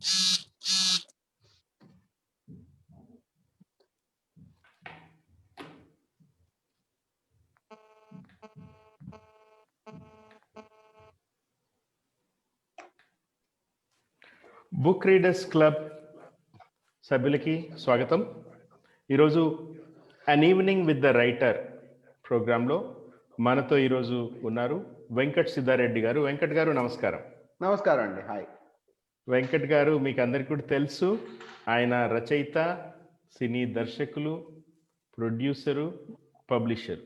Book readers club సభ్యులకి స్వాగతం. ఈరోజు అన్ ఈవినింగ్ విత్ ద రైటర్ ప్రోగ్రాంలో మనతో ఈరోజు ఉన్నారు వెంకట్ సిద్ధారెడ్డి గారు. వెంకట్ గారు నమస్కారం. నమస్కారం అండి. హాయ్. వెంకట్ గారు మీకు అందరికీ కూడా తెలుసు, ఆయన రచయిత, సినీ దర్శకులు, producer, publisher.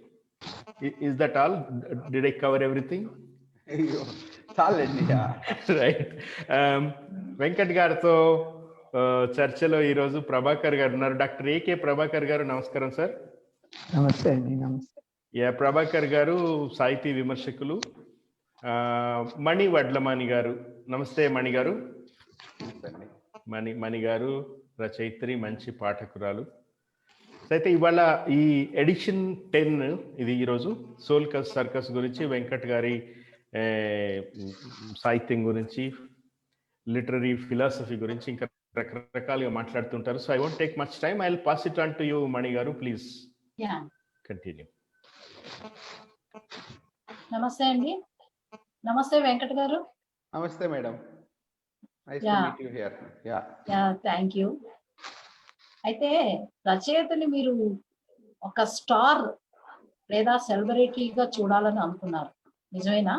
Is that all? Did I cover everything? Right. Venkat గారితో చర్చలో ఈరోజు ప్రభాకర్ గారు ఉన్నారు. డాక్టర్ ఏకే ప్రభాకర్ గారు నమస్కారం సార్. నమస్తే అండి. నమస్తే. ప్రభాకర్ గారు సాహితీ విమర్శకులు. మణి వడ్లమాని గారు నమస్తే. మణి గారు. మణి గారు రచయిత్రి, మంచి పాఠకురాలు. అయితే ఇవాళ ఈ ఎడిషన్ 10 ఇది ఈరోజు సోల్ సర్కస్ గురించి, వెంకట్ గారి సాహిత్యం గురించి, లిటరరీ ఫిలాసఫీ గురించి ఇంకా రకరకాలుగా మాట్లాడుతుంటారు. So I won't take much time. I will pass it on to you Mani గారు. Please continue. నమస్తే అండి. నమస్తే వెంకట్ గారు. నమస్తే madam. Nice to meet you here. Thank you. అయితే రచయితని మీరు ఒక స్టార్ లేదా సెలబ్రిటీగా చూడాలని అనుకున్నారు, నిజమేనా?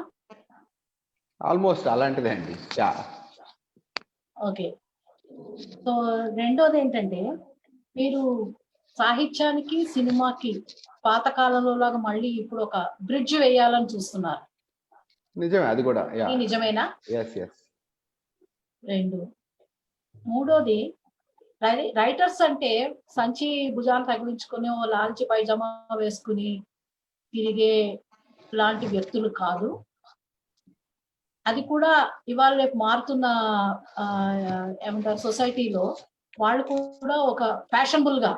ఆల్మోస్ట్ అలాంటిదే అండి. ఓకే. సో రెండోది ఏంటంటే, మీరు సాహిత్యానికి సినిమాకి పాతకాలంలో లాగా మళ్ళీ ఇప్పుడు ఒక బ్రిడ్జ్ వేయాలని చూస్తున్నారు. నిజమే, అది కూడా. నిజమేనా? yes. రెండు. మూడోది, రైటర్స్ అంటే సంచి భుజాలు తగిలించుకుని ఓ లాల్చి పైజామా వేసుకుని తిరిగే లాంటి వ్యక్తులు కాదు. అది కూడా ఇవాళ రేపు మారుతున్న ఏమంటారు సొసైటీలో వాళ్ళు కూడా ఒక ఫ్యాషనబుల్ గా,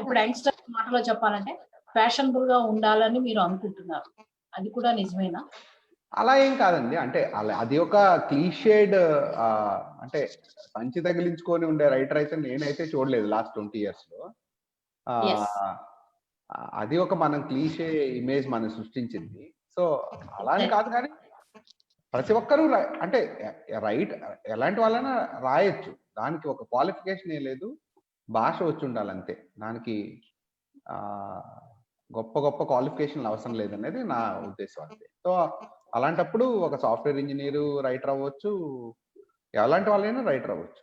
ఇప్పుడు యంగ్స్టర్ మాటలో చెప్పాలంటే ఫ్యాషనబుల్ గా ఉండాలని మీరు అనుకుంటున్నారు. అది కూడా నిజమేనా? అలా ఏం కాదండి. అంటే అది ఒక క్లీషేడ్, అంటే సంచి తగిలించుకొని ఉండే రైటర్ అయితే నేనైతే చూడలేదు లాస్ట్ 20 years లో. అది ఒక మనం క్లీషే ఇమేజ్ మనం సృష్టించింది. సో అలానే కాదు, కానీ ప్రతి ఒక్కరూ అంటే ఎలాంటి వాళ్ళైనా రాయొచ్చు. దానికి ఒక క్వాలిఫికేషన్ ఏ లేదు, భాష వచ్చి ఉండాలంతే. దానికి గొప్ప క్వాలిఫికేషన్లు అవసరం లేదనేది నా ఉద్దేశం అంతే. సో అలాంటప్పుడు ఒక సాఫ్ట్వేర్ ఇంజనీరు రైటర్ అవ్వచ్చు, ఎలాంటి వాళ్ళైనా రైటర్ అవ్వచ్చు.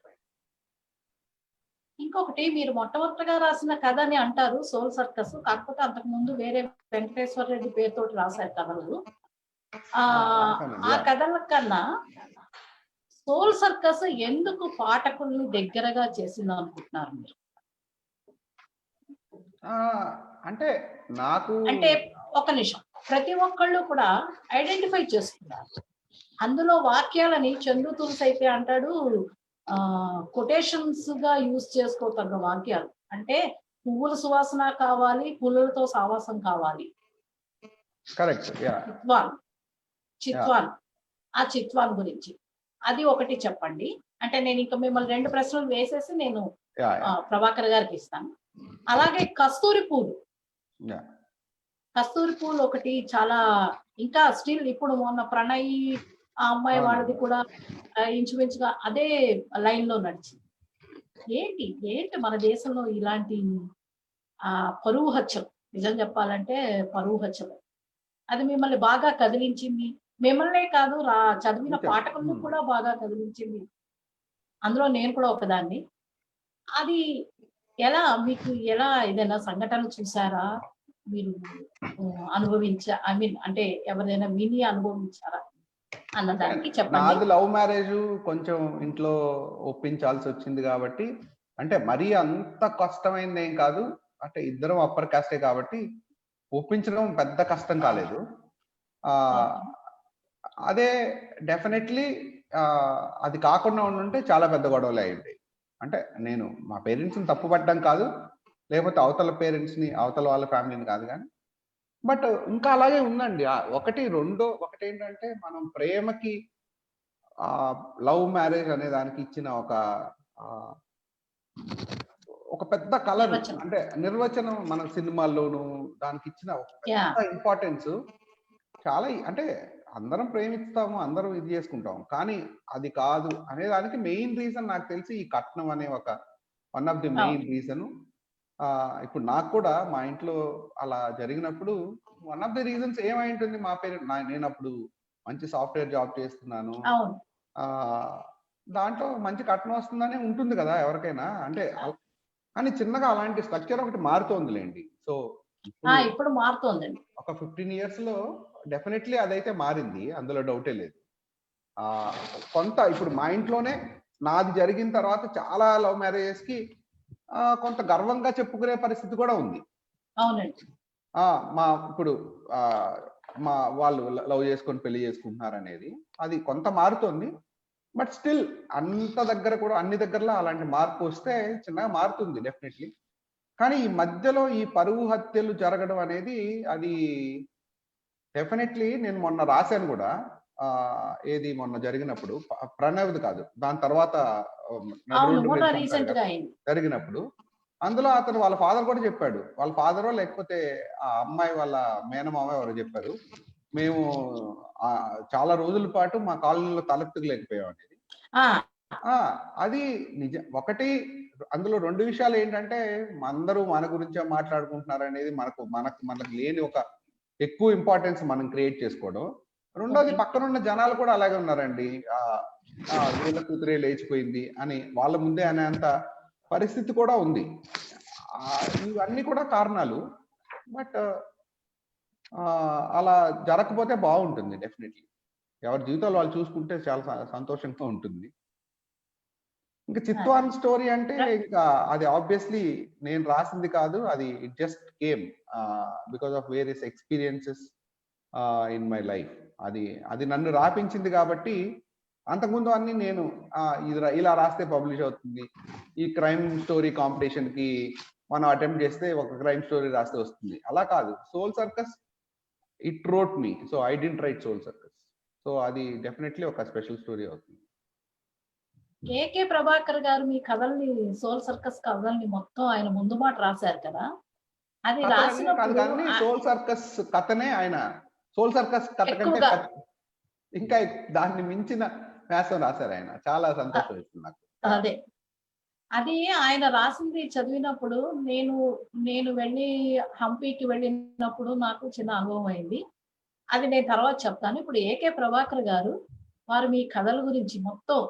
ఇంకొకటి, మీరు మొట్టమొదటిగా రాసిన కథ అని అంటారు సోల్ సర్కస్, కాకపోతే అంతకు ముందు వేరే వెంకటేశ్వర రెడ్డి పేరుతోటి రాశారు కథలు. ఆ కథల కన్నా సోల్ సర్కస్ ఎందుకు పాఠకుల్ని దగ్గరగా చేసింది అనుకుంటున్నారు మీరు? అంటే ఒక నిమిషం, ప్రతి ఒక్కళ్ళు కూడా ఐడెంటిఫై చేస్తున్నారు. అందులో వాక్యాలని చందు తులసి అయితే అంటాడు, కొటేషన్స్ గా యూజ్ చేసుకోతగ్గ వాక్యాలు. అంటే పువ్వుల సువాసన కావాలి, పుల్లలతో సావాసం కావాలి. చిత్వాన్ ఆ చిత్వాన్ గురించి అది ఒకటి చెప్పండి. అంటే నేను ఇంకా మిమ్మల్ని 2 ప్రశ్నలు వేసేసి నేను ప్రభాకర్ గారికి ఇస్తాను. అలాగే కస్తూరి పూలు ఒకటి చాలా, ఇంకా స్టిల్ ఇప్పుడు మొన్న ప్రణయ్ ఆ అమ్మాయి వాళ్ళది కూడా ఇంచుమించుగా అదే లైన్ లో నడిచింది. ఏంటి మన దేశంలో ఇలాంటి పరువు హత్యలు, నిజం చెప్పాలంటే పరువు హత్యలు, అది మిమ్మల్ని బాగా కదిలించింది. మిమ్మల్నే కాదు, చదివిన పాఠకులను కూడా బాగా కదిలించింది. అందులో నేను కూడా ఒకదాన్ని. అది మీకు ఎలా ఏదైనా సంఘటనలు చూసారా, మీరు అంటే ఎవరైనా విని అనుభవించారా అన్నదానికి చెప్పండి. నాది లవ్ మ్యారేజ్, కొంచెం ఇంట్లో ఒప్పించాల్సి వచ్చింది కాబట్టి, అంటే మరీ అంత కష్టమైంది ఏం కాదు. అంటే ఇద్దరం అప్పర్ కాస్టే కాబట్టి ఒప్పించడం పెద్ద కష్టం కాలేదు. అదే డెఫినెట్లీ అది కాకుండా ఉండుంటే చాలా పెద్ద గొడవలు అయ్యింది. అంటే నేను మా పేరెంట్స్ని తప్పు పట్టడం కాదు, లేకపోతే అవతల పేరెంట్స్ని, అవతల వాళ్ళ ఫ్యామిలీని కాదు, కానీ బట్ ఇంకా అలాగే ఉందండి. ఒకటి ఏంటంటే మనం ప్రేమకి లవ్ మ్యారేజ్ అనే దానికి ఇచ్చిన ఆ, ఒక పెద్ద కలర్, నిర్వచనం. అంటే నిర్వచనం మన సినిమాల్లోనూ దానికి ఇచ్చిన ఒక యా పెద్ద ఇంపార్టెన్స్ చాలా. అంటే అందరం ప్రేమిస్తాము, అందరం ఇది చేసుకుంటాం, కానీ అది కాదు అనే దానికి మెయిన్ రీజన్ నాకు తెలిసి ఈ కట్నం అనే ఒక one of the main reason. ఇప్పుడు నాకు కూడా మా ఇంట్లో అలా జరిగినప్పుడు వన్ ఆఫ్ ది రీజన్స్ ఏమై ఉంటుంది, మా పేరెంట్ నేను అప్పుడు మంచి సాఫ్ట్వేర్ జాబ్ చేస్తున్నాను, అవును ఆ దాంట్లో మంచి కట్నం వస్తుందని ఉంటుంది కదా ఎవరికైనా. అంటే కానీ చిన్నగా అలాంటి స్ట్రక్చర్ ఒకటి మారుతోందిలేండి. సో ఇప్పుడు మారుతోందండి. ఒక 15 years లో డెఫినెట్లీ అదైతే మారింది, అందులో డౌటే లేదు. ఆ కొంత ఇప్పుడు మా ఇంట్లోనే నాది జరిగిన తర్వాత చాలా లవ్ మ్యారేజెస్ కి కొంత గర్వంగా చెప్పుకునే పరిస్థితి కూడా ఉంది. అవునండి. మా ఇప్పుడు ఆ మా వాళ్ళు లవ్ చేసుకొని పెళ్లి చేసుకుంటున్నారు అనేది అది కొంత మారుతోంది. బట్ స్టిల్ అంత దగ్గర కూడా అన్ని దగ్గరలో అలాంటి మార్పు వస్తే చిన్నగా మారుతుంది డెఫినెట్లీ. కానీ ఈ మధ్యలో ఈ పరువు హత్యలు జరగడం అనేది అది డెఫినెట్లీ నేను మొన్న రాశాను కూడా. ఏది మొన్న జరిగినప్పుడు ప్రణవ్ది కాదు, దాని తర్వాత అవును నడురోడ్డు మీద కూడా చంపారు రీసెంట్ కదా, గా అయింది. జరిగినప్పుడు అందులో అతను వాళ్ళ ఫాదర్ కూడా చెప్పాడు. వాళ్ళ ఫాదరో లేకపోతే ఆ అమ్మాయి వాళ్ళ మేనమామ ఎవరో చెప్పారు, మేము చాలా రోజుల పాటు మా కాలనీలో తలెత్తుకులేకపోయాం అనేది. అది నిజం. ఒకటి అందులో రెండు విషయాలు ఏంటంటే, అందరూ మన గురించే మాట్లాడుకుంటున్నారు అనేది మనకు లేని ఒక ఎక్కువ ఇంపార్టెన్స్ మనం క్రియేట్ చేసుకోవడం. రెండోది పక్కనున్న జనాలు కూడా అలాగే ఉన్నారండి. వీళ్ళ కూతురే లేచిపోయింది అని వాళ్ళ ముందే అనేంత పరిస్థితి కూడా ఉంది. ఇవన్నీ కూడా కారణాలు. బట్ అలా జరగకపోతే బాగుంటుంది డెఫినెట్లీ. ఎవరి జీవితాలు వాళ్ళు చూసుకుంటే చాలా సంతోషంగా ఉంటుంది. ఇంకా చిత్వాన్ స్టోరీ అంటే ఇంకా అది ఆబ్వియస్లీ నేను రాసింది కాదు, అది it just came because of various experiences in my life. అది నన్ను రాపించింది కాబట్టి. అంతకుముందు అన్ని నేను ఇలా రాస్తే పబ్లిష్ అవుతుంది, ఈ క్రైమ్ స్టోరీ కాంపిటీషన్ కి మనం అటెంప్ట్ చేస్తే ఒక క్రైమ్ స్టోరీ రాస్తే వస్తుంది, అలా కాదు. Soul Circus it wrote me, so I didn't write Soul Circus. So అది డెఫినెట్లీ ఒక స్పెషల్ స్టోరీ అవుతుంది. కేకే ప్రభాకర్ గారు మీ కథల్ని, సోల్ సర్కస్ కథల్ని మొత్తం ఆయన ముందు మాట రాశారు కదా, అది రాసినప్పుడు సోల్ సర్కస్ కథనే ఆయన సోల్ సర్కస్ కథ కంటే ఇంకా దాన్ని మించిన వ్యాసం రాశారు ఆయన. చాలా సంతోషం ఇస్తుంది నాకు. అదే అది ఆయన రాసింది చదివినప్పుడు నేను వెళ్ళి హంపీకి వెళ్ళినప్పుడు నాకు చిన్న అనుభవం అయింది. అది నేను తర్వాత చెప్తాను. ఇప్పుడు ఏకే ప్రభాకర్ గారు వారు మీ కథల గురించి మొత్తం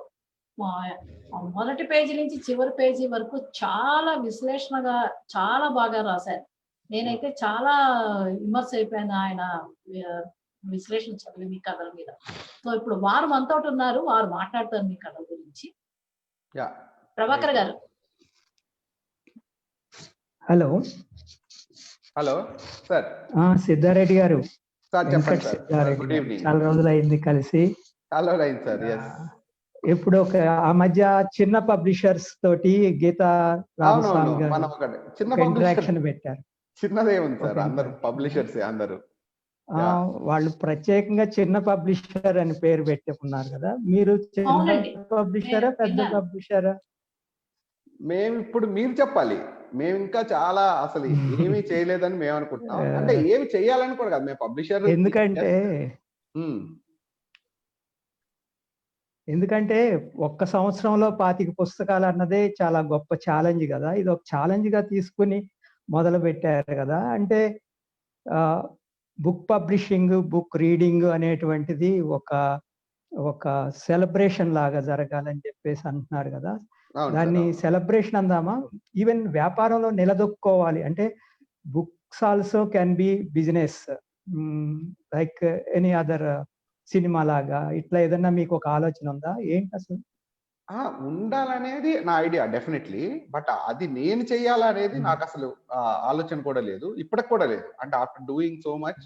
మొదటి పేజీ నుంచి చివరి పేజీ వరకు చాలా విశ్లేషణగా చాలా బాగా రాశారు. నేనైతే చాలా విమర్శ అయిపోయాను ఆయన విశ్లేషణ చదివి మీ కథల మీద. సో ఇప్పుడు వారు మనతో ఉన్నారు, వారు మాట్లాడతారు మీ కథల గురించి. ప్రభాకర్ గారు. Hello sir. సిద్ధారెడ్డి గారు. Good evening. చాలా రోజులు అయింది కలిసి. చాలా రోజులు అయింది సార్. ఇప్పుడు ఆ మధ్య చిన్న పబ్లిషర్స్ తోటి గీతా రామస్వామి గారు ఇంటరాక్షన్ పెట్టారు. చిన్నదే ఉంది సార్, అందరు పబ్లిషర్స్ అందరూ. వాళ్ళు ప్రత్యేకంగా చిన్న పబ్లిషర్ అని పేరు పెట్టుకున్నారు కదా, మీరు చిన్న పబ్లిషరా పెద్ద పబ్లిషరా? మేము ఇప్పుడు మీరు చెప్పాలి. మేము ఇంకా చాలా అసలు ఏమీ చేయలేదని మేము అనుకుంటున్నాం. అంటే ఏమి చేయాలని కూడా కాదు, మేము పబ్లిషర్. ఎందుకంటే ఒక్క సంవత్సరంలో 25 పుస్తకాలు అన్నదే చాలా గొప్ప ఛాలెంజ్ కదా. ఇది ఒక ఛాలెంజ్ గా తీసుకుని మొదలు పెట్టారు కదా. అంటే బుక్ పబ్లిషింగ్, బుక్ రీడింగ్ అనేటువంటిది ఒక సెలబ్రేషన్ లాగా జరగాలని చెప్పేసి అంటున్నారు కదా. దాన్ని సెలబ్రేషన్ అందామా? ఈవెన్ వ్యాపారంలో నిలదొక్కుకోవాలి అంటే books also can be business like any other cinema లాగా. ఇట్లా ఏదన్నా మీకు ఒక ఆలోచన ఉందా ఏంటి అసలు? ఉండాలనేది నా ఐడియా డెఫినెట్లీ. బట్ అది నేను చెయ్యాలనేది నాకు అసలు ఆలోచన కూడా లేదు, ఇప్పటికి కూడా లేదు. అంటే after doing so much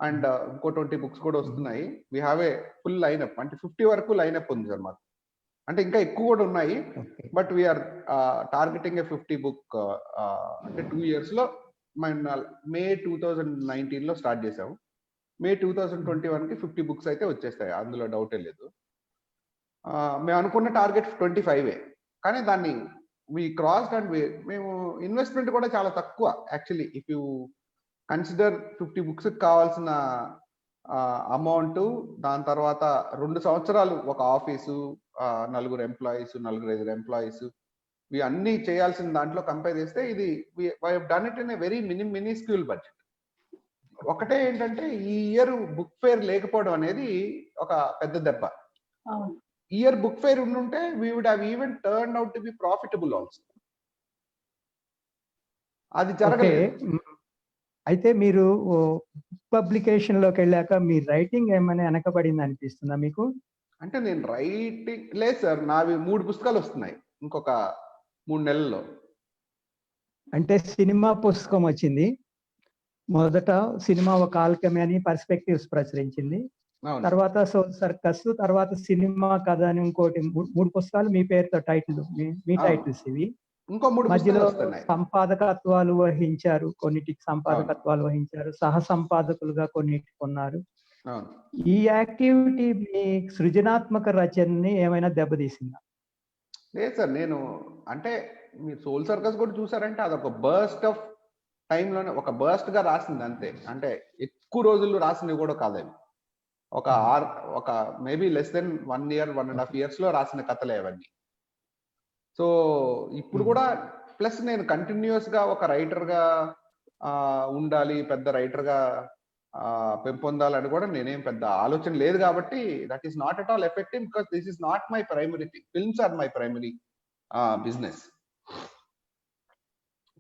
and ఇంకో 20 బుక్స్ కూడా వస్తున్నాయి. We have a full lineup, అంటే 50 వరకు లైనప్ ఉంది సార్ మాకు. అంటే ఇంకా ఎక్కువ కూడా ఉన్నాయి. But we are targeting a 50 book. అంటే 2 years లో మే 2019 లో స్టార్ట్ చేసాము. మే 2021కి 50 బుక్స్ అయితే వచ్చేస్తాయి, అందులో డౌటే లేదు. మేము అనుకున్న టార్గెట్ 25 కానీ దాన్ని వి క్రాస్ అండ్ మేము ఇన్వెస్ట్మెంట్ కూడా చాలా తక్కువ actually. If you consider 50 books కావాల్సిన అమౌంట్, దాని తర్వాత 2 సంవత్సరాలు ఒక ఆఫీసు, 4 ఎంప్లాయీస్, 4-5 ఎంప్లాయీస్, ఇవి అన్ని చేయాల్సిన దాంట్లో కంపేర్ చేస్తే ఇది done it in a very minuscule budget. ఒకటే ఏంటంటే ఈ ఇయర్ బుక్ ఫేర్ లేకపోవడం అనేది ఒక పెద్ద దెబ్బ. ఇయర్ బుక్ ఫేర్ ఉండుంటే we would have even turn out to be profitable also. అది జరగలేదు. అయితే మీరు పబ్లికేషన్ లోకి వెళ్ళాక మీ రైటింగ్ ఏమైనా వెనకబడింది అనిపిస్తుందా మీకు? అంటే నేను రైటింగ్ లేదు సార్, నావి 3 పుస్తకాలు వస్తున్నాయి ఇంకొక 3 నెలల్లో. అంటే సినిమా పుస్తకం వచ్చింది, మొదట సినిమా ఒక ఆల్కెమీ అని పర్స్పెక్టివ్స్ ప్రచురించింది, తర్వాత సోల్ సర్కస్, తర్వాత సినిమా కథ అని ఇంకోటి 3 పుస్తకాలు మీ పేరుతో టైటిల్, మీ టైటిల్స్ ఇవి. ఇంకో 3 మధ్యలో సంపాదకత్వాలు వహించారు, కొన్నిటికి సంపాదకత్వాలు వహించారు, సహ సంపాదకులుగా కొన్నిటికి ఉన్నారు. ఈ యాక్టివిటీ మీ సృజనాత్మక రచనని ఏమైనా దెబ్బతీసిందా? లేదు సార్, నేను అంటే మీరు సోల్ సర్కస్ కూడా చూసారంటే అదొక బర్స్ట్ ఆఫ్ టైంలోనే ఒక బర్స్ట్ గా రాసింది అంతే. అంటే ఎక్కువ రోజులు రాసినవి కూడా కాదు, ఒక maybe less than 1 year 1.5 years లో రాసిన కథలే అవన్నీ. సో ఇప్పుడు కూడా ప్లస్ నేను కంటిన్యూస్ గా ఒక రైటర్ గా ఉండాలి, పెద్ద రైటర్ గా పెంపొందాలని కూడా నేనేం పెద్ద ఆలోచన లేదు కాబట్టి that is not at all effective, because this is not my primary thing. Films are my primary business.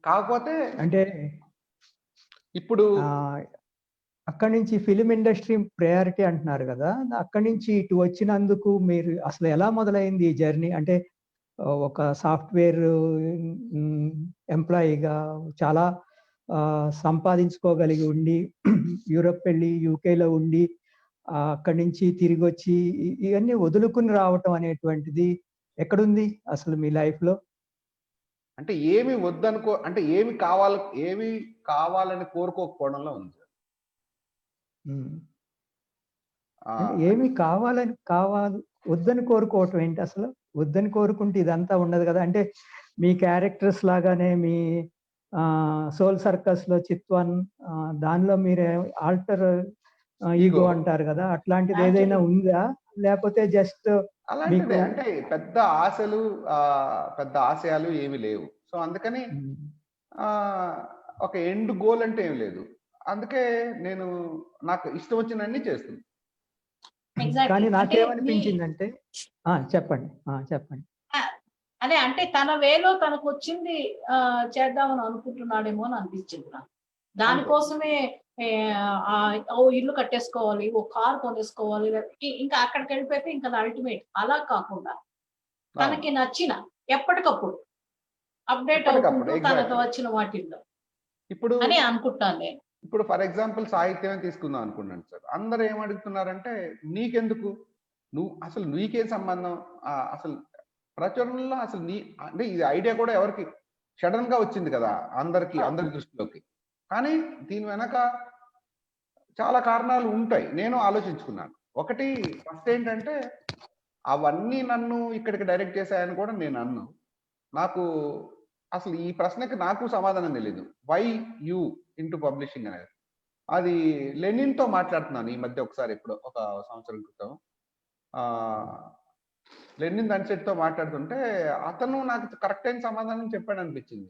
కాకపోతే అంటే ఇప్పుడు అక్కడి నుంచి ఫిలిం ఇండస్ట్రీ ప్రయారిటీ అంటున్నారు కదా, అక్కడి నుంచి ఇటు వచ్చినందుకు మీరు అసలు ఎలా మొదలైంది ఈ జర్నీ? అంటే ఒక సాఫ్ట్వేర్ ఎంప్లాయీగా చాలా సంపాదించుకోగలిగి ఉండి యూరోప్ వెళ్ళి యూకేలో ఉండి అక్కడి నుంచి తిరిగి వచ్చి ఇవన్నీ వదులుకుని రావటం అనేటువంటిది ఎక్కడుంది అసలు మీ లైఫ్ లో? అంటే ఏమి వద్దనుకో, అంటే ఏమి కావాలని కోరుకోకపోవడంలో ఉంది. ఏమి వద్దని కోరుకోవటం ఏంటి అసలు? వద్దని కోరుకుంటే ఇదంతా ఉండదు కదా. అంటే మీ క్యారెక్టర్స్ లాగానే మీ సోల్ సర్కస్ లో చిత్వన్, దానిలో మీరు ఆల్టర్ ఈగో అంటారు కదా, అట్లాంటిది ఏదైనా ఉందా? లేకపోతే జస్ట్ అలాంటిదే, అంటే పెద్ద ఆశయాలు ఏమి లేవు. సో అందుకని ఒక ఎండ్ గోల్ అంటే ఏమి లేదు. అందుకే నేను నాకు ఇష్టం వచ్చినన్ని చేస్తుంది. కానీ నాకేమనిపించిందంటే చెప్పండి. అదే అంటే తన వేలో తనకు వచ్చింది చేద్దామని అనుకుంటున్నాడేమో అని అనిపించింది నాకు. దానికోసమే ఇల్లు కట్టేసుకోవాలి, ఓ కార్ కొనేసుకోవాలి, ఇంకా అక్కడికి వెళ్ళిపోతే ఇంకా అల్టిమేట్. అలా కాకుండా తనకి నచ్చిన ఎప్పటికప్పుడు అప్డేట్ అవుతుంటూ తనకు వచ్చిన వాటిల్లో ఇప్పుడు అని అనుకుంటాను నేను. ఇప్పుడు ఫర్ ఎగ్జాంపుల్ సాహిత్యం తీసుకుందాం అనుకున్నాను సార్. అందరూ ఏమడుగుతున్నారంటే నీకెందుకు, అసలు నీకేం సంబంధం, అసలు ప్రచురణలో అసలు అంటే ఇది ఐడియా కూడా ఎవరికి సడన్ గా వచ్చింది కదా అందరి దృష్టిలోకి. కానీ దీని వెనక చాలా కారణాలు ఉంటాయి, నేను ఆలోచించుకున్నాను. ఒకటి ఫస్ట్ ఏంటంటే అవన్నీ నన్ను ఇక్కడికి డైరెక్ట్ చేశాయని కూడా నేను అన్నాను. నాకు అసలు ఈ ప్రశ్నకి నాకు సమాధానం తెలియదు, వై యూ ఇంటూ పబ్లిషింగ్ అనేది. అది లెనిన్ తో మాట్లాడుతున్నాను ఈ మధ్య ఒకసారి, ఇప్పుడు ఒక సంవత్సరం క్రితం లెనిన్ దన్సెట్ తో మాట్లాడుతుంటే అతను నాకు కరెక్ట్ అయిన సమాధానం చెప్పాడు అనిపించింది.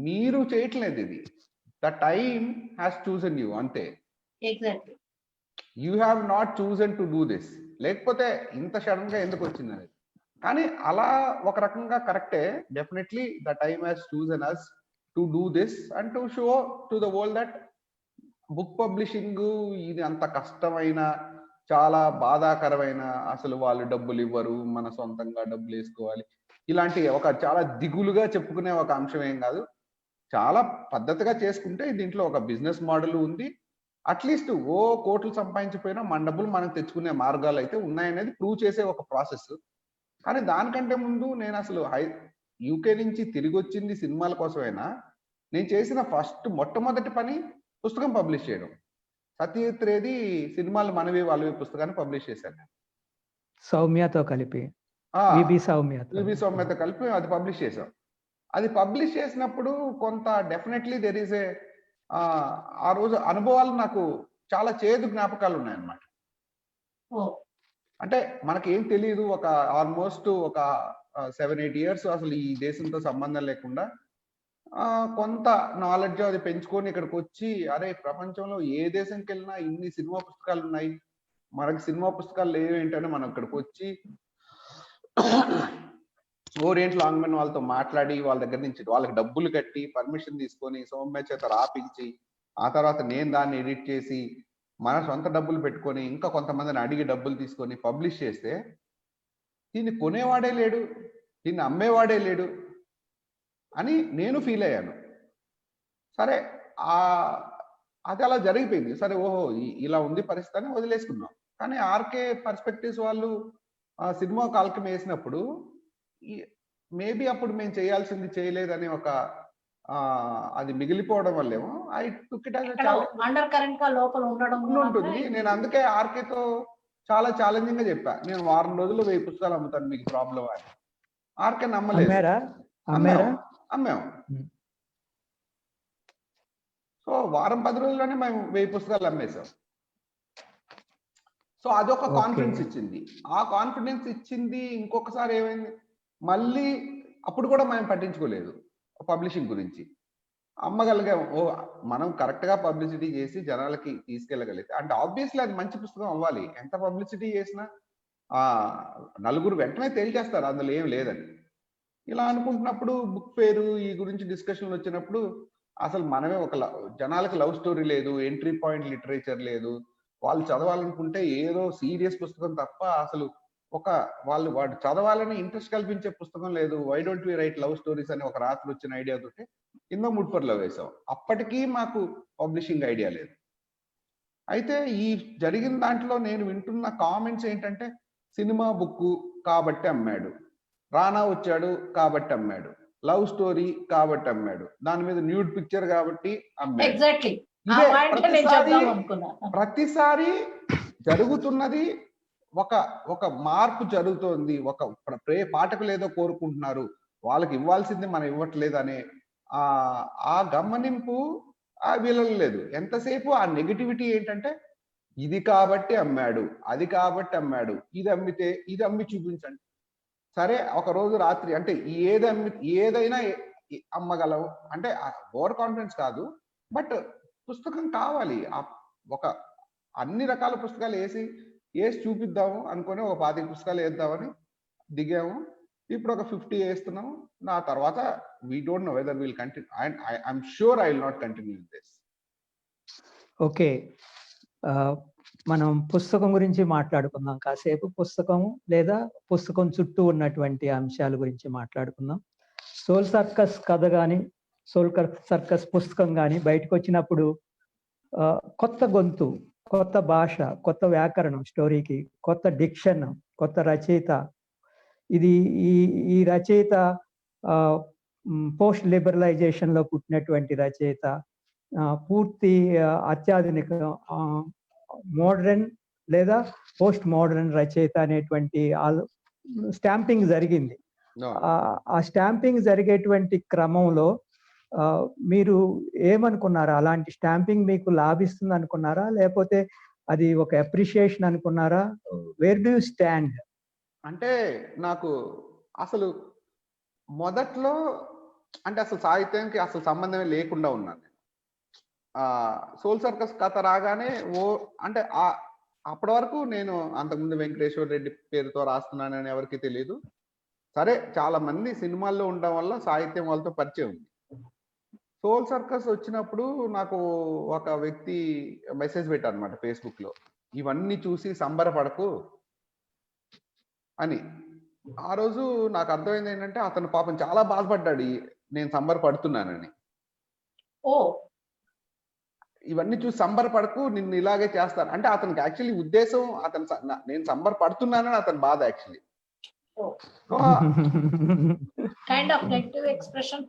మీరు చేయట్లేదు ఇది, the time has chosen you, అంతే. You have not chosen to do this, లేకపోతే ఇంత సడన్ గా ఎందుకు వచ్చింది అనేది. కానీ అలా ఒక రకంగా కరెక్టే, definitely the time has chosen us to do this and to show to the world that book publishing ఇది అంత కష్టమైన, చాలా బాధాకరమైన, అసలు వాళ్ళు డబ్బులు ఇవ్వరు, మన సొంతంగా డబ్బులు వేసుకోవాలి, ఇలాంటి ఒక చాలా దిగులుగా చెప్పుకునే ఒక అంశం ఏం కాదు. చాలా పద్ధతిగా చేసుకుంటే దీంట్లో ఒక బిజినెస్ మోడల్ ఉంది. అట్లీస్ట్ కోట్లు సంపాదించిపోయినా మన డబ్బులు మనం తెచ్చుకునే మార్గాలు అయితే ఉన్నాయనేది ప్రూవ్ చేసే ఒక ప్రాసెస్. కానీ దానికంటే ముందు నేను అసలు యూకే నుంచి తిరిగి వచ్చింది సినిమాల కోసమైనా, నేను చేసిన మొట్టమొదటి పని పుస్తకం పబ్లిష్ చేయడం. సత్యజిత్ రేది సినిమాలు మనవి వాళ్ళవి పుస్తకాన్ని పబ్లిష్ చేశాను. సౌమ్యతో కలిపి ఆ, విబి సౌమ్యతో వివి సౌమ్యతో కలిపి అది పబ్లిష్ చేసాం. అది పబ్లిష్ చేసినప్పుడు కొంత డెఫినెట్లీ దెర్ ఈస్ ఏ ఆ రోజు అనుభవాలు నాకు చాలా చేదు జ్ఞాపకాలు ఉన్నాయన్నమాట. ఓ అంటే మనకి ఏం తెలియదు, ఒక ఆల్మోస్ట్ ఒక 7-8 ఇయర్స్ అసలు ఈ దేశంతో సంబంధం లేకుండా కొంత నాలెడ్జ్ అది పెంచుకొని ఇక్కడికి వచ్చి, అరే ప్రపంచంలో ఏ దేశంకి వెళ్ళినా ఇన్ని సినిమా పుస్తకాలు ఉన్నాయి, మనకి సినిమా పుస్తకాలు లేవేంటని మనం ఇక్కడికి వచ్చి ఓరియంట్ లాంగ్మెన్ వాళ్ళతో మాట్లాడి వాళ్ళ దగ్గర నుంచి వాళ్ళకి డబ్బులు కట్టి పర్మిషన్ తీసుకొని సౌమ్య చేత రాపించి, ఆ తర్వాత నేను దాన్ని ఎడిట్ చేసి మన సొంత డబ్బులు పెట్టుకొని ఇంకా కొంతమందిని అడిగి డబ్బులు తీసుకొని పబ్లిష్ చేస్తే దీన్ని కొనేవాడే లేడు, దీన్ని అమ్మేవాడే లేడు అని నేను ఫీల్ అయ్యాను. సరే అది అలా జరిగిపోయింది. సరే ఓహో ఇలా ఉంది పరిస్థితి అని వదిలేసుకున్నాం. కానీ ఆర్కే పర్స్పెక్టివ్స్ వాళ్ళు సినిమా కాల్కం వేసినప్పుడు మేబీ అప్పుడు మేము చేయాల్సింది చేయలేదని ఒక అది మిగిలిపోవడం వల్లేమో ఐ టుక్ ఇట్ చాలా అండర్ కరెంట్ గా లోపల ఉండడం ఉంటుంది. నేను అందుకే ఆర్కేతో చాలా ఛాలెంజింగ్ గా చెప్పా, నేను వారం రోజులు 1000 పుస్తకాలు అమ్ముతాను, మీకు ప్రాబ్లం అని. ఆర్కే నమ్మలేదు. అమ్మాము. సో వారం 10 రోజుల్లోనే మేము 1000 పుస్తకాలు అమ్మేశాం. సో అదొక కాన్ఫిడెన్స్ ఇచ్చింది. ఆ కాన్ఫిడెన్స్ ఇచ్చింది ఇంకొకసారి ఏమైంది, మళ్ళీ అప్పుడు కూడా మేము పట్టించుకోలేదు పబ్లిషింగ్ గురించి. అమ్మగలిగాం, ఓ మనం కరెక్ట్ గా పబ్లిసిటీ చేసి జనాలకి తీసుకెళ్ళగలిగితే, అంటే ఆబ్వియస్లీ అది మంచి పుస్తకం అవ్వాలి. ఎంత పబ్లిసిటీ చేసినా నలుగురు వెంటనే తేల్చేస్తారు అందులో ఏం లేదని. ఇలా అనుకుంటున్నప్పుడు బుక్ ఫేరు ఈ గురించి డిస్కషన్లు వచ్చినప్పుడు అసలు మనమే ఒక జనాలకు లవ్ స్టోరీ లేదు, ఎంట్రీ పాయింట్ లిటరేచర్ లేదు, వాళ్ళు చదవాలనుకుంటే ఏదో సీరియస్ పుస్తకం తప్ప అసలు వాడు చదవాలని ఇంట్రెస్ట్ కల్పించే పుస్తకం లేదు. Why don't we write love stories అని ఒక రాత్రి వచ్చిన ఐడియా తోటి కింద ముడ్పర్లో వేసాం. అప్పటికీ మాకు పబ్లిషింగ్ ఐడియా లేదు. అయితే ఈ జరిగిన దాంట్లో నేను వింటున్న కామెంట్స్ ఏంటంటే, సినిమా బుక్ కాబట్టి అమ్మాడు, రానా వచ్చాడు కాబట్టి అమ్మాడు, లవ్ స్టోరీ కాబట్టి అమ్మాడు, దాని మీద న్యూడ్ పిక్చర్ కాబట్టి అమ్మాడు. ప్రతిసారి జరుగుతున్నది ఒక మార్పు జరుగుతోంది, ఒక పాఠకులు ఏదో కోరుకుంటున్నారు, వాళ్ళకి ఇవ్వాల్సింది మనం ఇవ్వట్లేదు అనే ఆ గమనింపు వీళ్ళలో లేదు. ఎంతసేపు ఆ నెగిటివిటీ ఏంటంటే, ఇది కాబట్టి అమ్మాడు, అది కాబట్టి అమ్మాడు, ఇది అమ్మి చూపించండి. సరే ఒక రోజు రాత్రి అంటే ఏదైనా అమ్మగలవు అంటే ఓవర్ కాన్ఫిడెన్స్ కాదు, బట్ పుస్తకం కావాలి. ఒక అన్ని రకాల పుస్తకాలు వేసి చూపిద్దాము అనుకుని ఒక 25 పుస్తకాలు వేద్దామని దిగాము. ఇప్పుడు ఒక 50 వేస్తున్నాము. నా తర్వాత we don't know whether will continue. I'm sure I will not continue with this. Okay, మనం పుస్తకం గురించి మాట్లాడుకుందాం కాసేపు. పుస్తకం లేదా పుస్తకం చుట్టూ ఉన్నటువంటి అంశాల గురించి మాట్లాడుకుందాం. సోల్ సర్కస్ కథ కానీ సోల్ సర్కస్ పుస్తకం కానీ బయటకు వచ్చినప్పుడు కొత్త గొంతు, కొత్త భాష, కొత్త వ్యాకరణం స్టోరీకి, కొత్త డిక్షన్, కొత్త రచయిత. ఇది ఈ రచయిత పోస్ట్ లిబరలైజేషన్ లో పుట్టినటువంటి రచయిత, పూర్తి అత్యాధునిక మోడర్న్ లేదా పోస్ట్ మోడర్న్ రచయిత అనేటువంటి స్టాంపింగ్ జరిగింది. ఆ స్టాంపింగ్ జరిగేటువంటి క్రమంలో మీరు ఏమనుకున్నారా? అలాంటి స్టాంపింగ్ మీకు లాభిస్తుంది అనుకున్నారా, లేకపోతే అది ఒక అప్రిషియేషన్ అనుకున్నారా? Where do you stand? అంటే నాకు అసలు మొదట్లో అంటే అసలు సాహిత్యానికి అసలు సంబంధమే లేకుండా ఉన్నాను. సోల్ సర్కస్ కథ రాగానే అంటే అప్పటి వరకు నేను అంతకుముందు వెంకటేశ్వర రెడ్డి పేరుతో రాస్తున్నానని ఎవరికి తెలియదు. సరే చాలా మంది సినిమాల్లో ఉండడం వల్ల సాహిత్యం వాళ్ళతో పరిచయం ఉంది. సోల్ సర్కస్ వచ్చినప్పుడు నాకు ఒక వ్యక్తి మెసేజ్ పెట్టారు అనమాట ఫేస్బుక్ లో, ఇవన్నీ చూసి సంబరపడకు అని. ఆ రోజు నాకు అర్థమైంది ఏంటంటే, అతను పాపం చాలా బాధపడ్డాడు నేను సంబరపడుతున్నానని. ఇవన్నీ చూసి సంబరపడకు, నిన్ను ఇలాగే చేస్తారు అంటే అతనికి యాక్చువల్లీ ఉద్దేశం నేను సంబరపడుతున్నానని అతని బాధ యాక్చువల్లీ.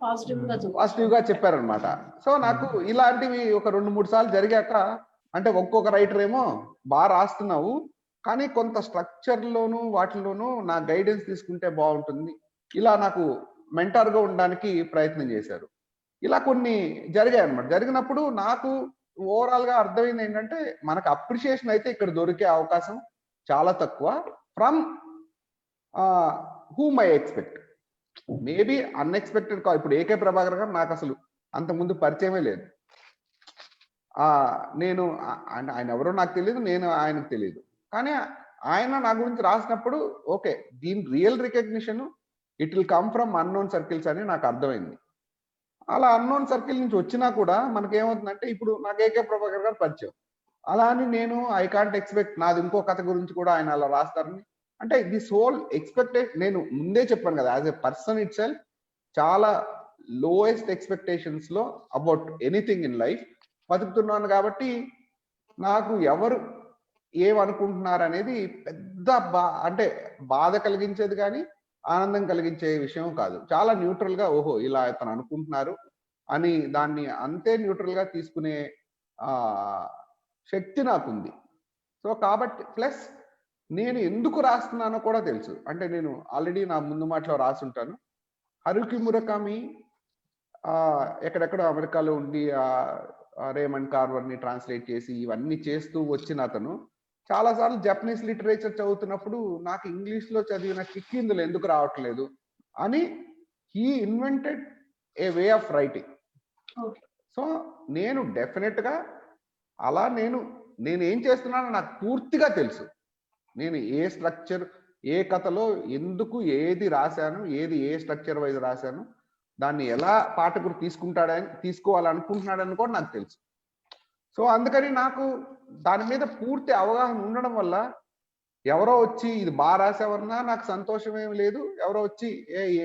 పాజిటివ్ గా చెప్పారనమాట. సో నాకు ఇలాంటివి ఒక 2-3 సార్లు జరిగాక, అంటే ఒక్కొక్క రైటర్ ఏమో బాగా రాస్తున్నావు, కానీ కొంత స్ట్రక్చర్లోను వాటిలోనూ నా గైడెన్స్ తీసుకుంటే బాగుంటుంది, ఇలా నాకు మెంటార్గా ఉండడానికి ప్రయత్నం చేశారు. ఇలా కొన్ని జరిగాయి అనమాట. జరిగినప్పుడు నాకు ఓవరాల్గా అర్థమైంది ఏంటంటే, మనకు అప్రిషియేషన్ అయితే ఇక్కడ దొరికే అవకాశం చాలా తక్కువ from whom I expect. Maybe unexpected call. ఇప్పుడు ఏకే ప్రభాకర్ గారు నాకు అసలు అంతకుముందు పరిచయమే లేదు. నేను ఆయన ఎవరో నాకు తెలియదు, నేను ఆయనకు తెలియదు. కానీ ఆయన నా గురించి రాసినప్పుడు ఓకే, దీని real recognition it will come from unknown circles అని నాకు అర్థమైంది. అలా అన్నోన్ సర్కిల్ నుంచి వచ్చినా కూడా మనకేమవుతుందంటే, ఇప్పుడు నాకు ఏకే ప్రభాకర్ గారు పరిచయం. అలా అని నేను ఐ కాంట్ ఎక్స్పెక్ట్ నాది ఇంకో కథ గురించి కూడా ఆయన అలా రాస్తారని. అంటే దిస్ హోల్ ఎక్స్పెక్టేషన్, నేను ముందే చెప్పాను కదా, as a person it self చాలా లోయెస్ట్ ఎక్స్పెక్టేషన్స్ లో అబౌట్ ఎనీథింగ్ ఇన్ లైఫ్ బతుకుతున్నాను. కాబట్టి నాకు ఎవరు ఏమనుకుంటున్నారు అనేది పెద్ద అంటే బాధ కలిగించేది కానీ ఆనందం కలిగించే విషయం కాదు. చాలా న్యూట్రల్ గా ఓహో ఇలా అతను అనుకుంటున్నారు అని దాన్ని అంతే న్యూట్రల్ గా తీసుకునే శక్తి నాకుంది. సో కాబట్టి ప్లస్ నేను ఎందుకు రాస్తున్నానో కూడా తెలుసు. అంటే నేను ఆల్రెడీ నా ముందు మాటలో రాసుంటాను. హరుకి మురకామి ఎక్కడెక్కడో అమెరికాలో ఉండి రేమండ్ కార్వర్ని ట్రాన్స్లేట్ చేసి ఇవన్నీ చేస్తూ వచ్చిన అతను చాలాసార్లు జపనీస్ లిటరేచర్ చదువుతున్నప్పుడు నాకు ఇంగ్లీష్లో చదివిన కిక్ ఇందులో ఎందుకు రావట్లేదు అని he invented A way of writing. So నేను డెఫినెట్గా అలా నేనేం చేస్తున్నానో నాకు పూర్తిగా తెలుసు. నేను ఏ స్ట్రక్చర్, ఏ కథలో ఎందుకు ఏది రాశాను, ఏది ఏ స్ట్రక్చర్ వైజ్ రాశాను, దాన్ని ఎలా పాఠకుడు తీసుకోవాలనుకుంటున్నాడని కూడా నాకు తెలుసు. సో అందుకని నాకు దాని మీద పూర్తి అవగాహన ఉండడం వల్ల ఎవరో వచ్చి ఇది బాగా రాసేవన్నా నాకు సంతోషం ఏమి లేదు, ఎవరో వచ్చి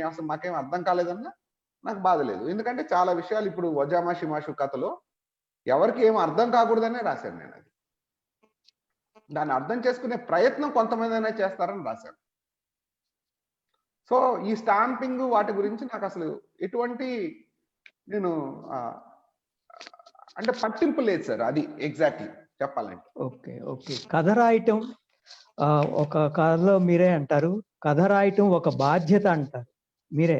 అసలు మాకేం అర్థం కాలేదన్నా నాకు బాధ లేదు. ఎందుకంటే చాలా విషయాలు ఇప్పుడు వజామా షిమాషు కథలో ఎవరికి ఏం అర్థం కాకూడదనే రాశాను నేను. అది దాన్ని అర్థం చేసుకునే ప్రయత్నం కొంతమంది అయినా చేస్తారని రాశాను. సో ఈ స్టాంపింగ్ వాటి గురించి నాకు అసలు ఎటువంటి నేను అంటే పట్టింపు లేదు సార్. అది ఎగ్జాక్ట్లీ చెప్పాలంటే. Okay okay. కథ రాయటం ఒక కథలో మీరే అంటారు, కథ రాయటం ఒక బాధ్యత అంటారు మీరే.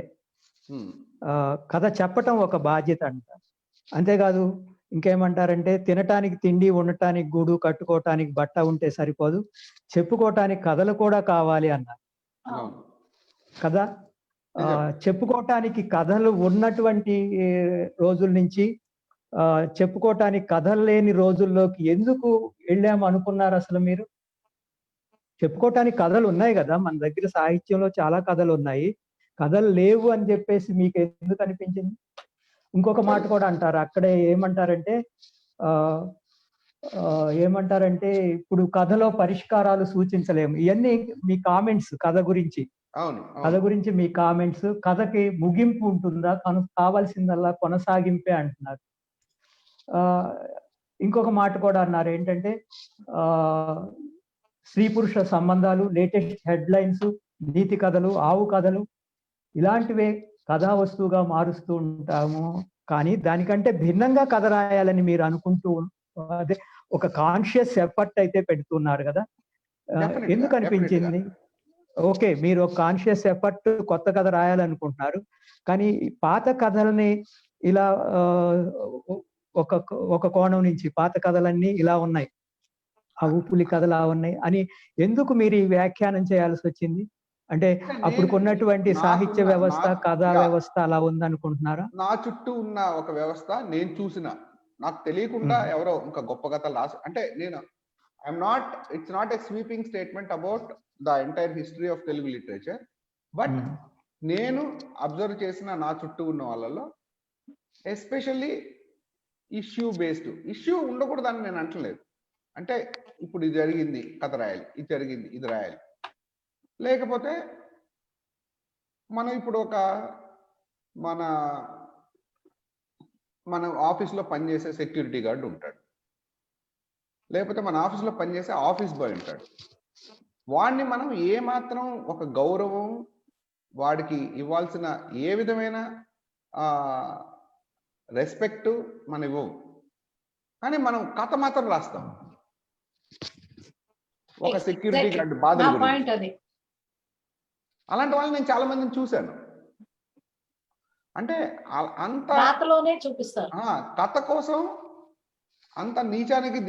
కథ చెప్పటం ఒక బాధ్యత అంటారు. అంతేకాదు ఇంకేమంటారంటే, తినటానికి తిండి, ఉండటానికి గూడు, కట్టుకోవటానికి బట్ట ఉంటే సరిపోదు, చెప్పుకోవటానికి కథలు కూడా కావాలి అన్నారు కదా. చెప్పుకోవటానికి కథలు ఉన్నటువంటి రోజుల నుంచి చెప్పుకోవటానికి కథలు లేని రోజుల్లోకి ఎందుకు వెళ్ళాము అనుకున్నారు అసలు మీరు? చెప్పుకోవటానికి కథలు ఉన్నాయి కదా, మన దగ్గర సాహిత్యంలో చాలా కథలు ఉన్నాయి, కథలు లేవు అని చెప్పేసి మీకు ఎందుకు అనిపించింది? ఇంకొక మాట కూడా అంటారు అక్కడే, ఏమంటారంటే ఇప్పుడు కథలో పరిష్కారాలు సూచించలేము. ఇవన్నీ మీ కామెంట్స్ కథ గురించి. కథ గురించి మీ కామెంట్స్. కథకి ముగింపు ఉంటుందా, కావాల్సిందల్లా కొనసాగింపే అంటున్నారు. ఇంకొక మాట కూడా అన్నారు ఏంటంటే, స్త్రీ పురుష సంబంధాలు, లేటెస్ట్ హెడ్లైన్స్, నీతి కథలు, ఆవు కథలు ఇలాంటివే కథా వస్తువుగా మారుస్తూ ఉంటాము. కానీ దానికంటే భిన్నంగా కథ రాయాలని మీరు అనుకుంటూ, అదే ఒక కాన్షియస్ ఎఫర్ట్ అయితే పెడుతున్నారు కదా, ఎందుకు అనిపించింది? ఓకే, మీరు ఒక కాన్షియస్ ఎఫర్ట్ కొత్త కథ రాయాలనుకుంటున్నారు, కానీ పాత కథల్ని ఇలా ఒక కోణం నుంచి పాత కథలన్నీ ఇలా ఉన్నాయి, ఆ ఊపులి కథలు అలా ఉన్నాయి అని ఎందుకు మీరు ఈ వ్యాఖ్యానం చేయాల్సి వచ్చింది? అంటే అప్పుడుకున్నటువంటి సాహిత్య వ్యవస్థ, కథా వ్యవస్థ అలా ఉందనుకుంటున్నారా? నా చుట్టూ ఉన్న ఒక వ్యవస్థ నేను చూసిన, నాకు తెలియకుండా ఎవరో ఇంకా గొప్ప కథలు రాసి, అంటే నేను it's not a sweeping statement about the entire history of Telugu literature, but నేను అబ్జర్వ్ చేసిన నా చుట్టూ ఉన్న వాళ్ళలో ఎస్పెషల్లీ ఇష్యూ బేస్డ్, ఇష్యూ ఉండకూడదని నేను అంటలేదు. అంటే ఇప్పుడు ఇది జరిగింది కథ రాయాలి, ఇది జరిగింది ఇది రాయాలి. లేకపోతే మనం ఇప్పుడు మన ఆఫీస్లో పనిచేసే సెక్యూరిటీ గార్డు ఉంటాడు, లేకపోతే మన ఆఫీస్లో పనిచేసే ఆఫీస్ బాయ్ ఉంటాడు. వాడిని మనం ఏమాత్రం ఒక గౌరవం, వాడికి ఇవ్వాల్సిన ఏ విధమైన రెస్పెక్ట్ మనం ఇవ్వము, కానీ మనం కథ మాత్రం రాస్తాం. ఒక సెక్యూరిటీ గార్డ్ బాధల గురించి. పాయింట్ అది. అలాంటి వాళ్ళని నేను చాలా మందిని చూశాను. అంటే అంత రాతలోనే చూపిస్తారు. కథ కోసం అంత నీచానికి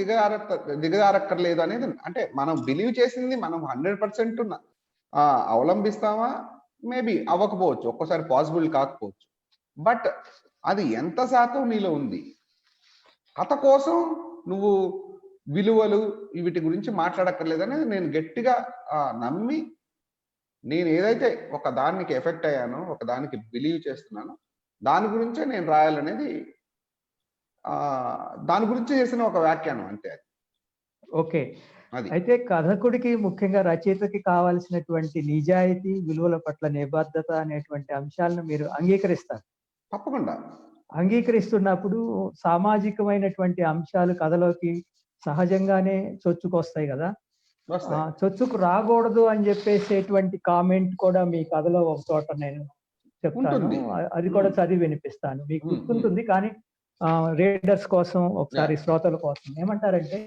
దిగజారక్కర్లేదు అనేది. అంటే మనం బిలీవ్ చేసింది మనం 100% అవలంబిస్తామా, మేబీ అవ్వకపోవచ్చు, ఒక్కోసారి పాసిబుల్ కాకపోవచ్చు. బట్ అది ఎంత శాతం నీలో ఉంది, కథ కోసం నువ్వు విలువలు వీటి గురించి మాట్లాడక్కర్లేదు అనేది నేను గట్టిగా నమ్మి, నేను ఏదైతే ఒక దానికి ఎఫెక్ట్ అయ్యానో, ఒక దానికి బిలీవ్ చేస్తున్నానో దాని గురించే నేను రాయాలనేది దాని గురించి చేసిన ఒక వ్యాఖ్యానం అంతే. ఓకే. అయితే కథకుడికి, ముఖ్యంగా రచయితకి కావాల్సినటువంటి నిజాయితీ, విలువల పట్ల నిబద్ధత అనేటువంటి అంశాలను మీరు అంగీకరిస్తారు. తప్పకుండా అంగీకరిస్తున్నప్పుడు సామాజికమైనటువంటి అంశాలు కథలోకి సహజంగానే చొచ్చుకొస్తాయి కదా. చొచ్చుకు రాకూడదు అని చెప్పేసేటువంటి కామెంట్ కూడా మీ కథలో ఒక చోట నేను చెప్తాను, అది కూడా చదివి వినిపిస్తాను, మీకు గుర్తుంటుంది. కానీ రీడర్స్ కోసం ఒకసారి, శ్రోతల కోసం ఏమంటారంటే,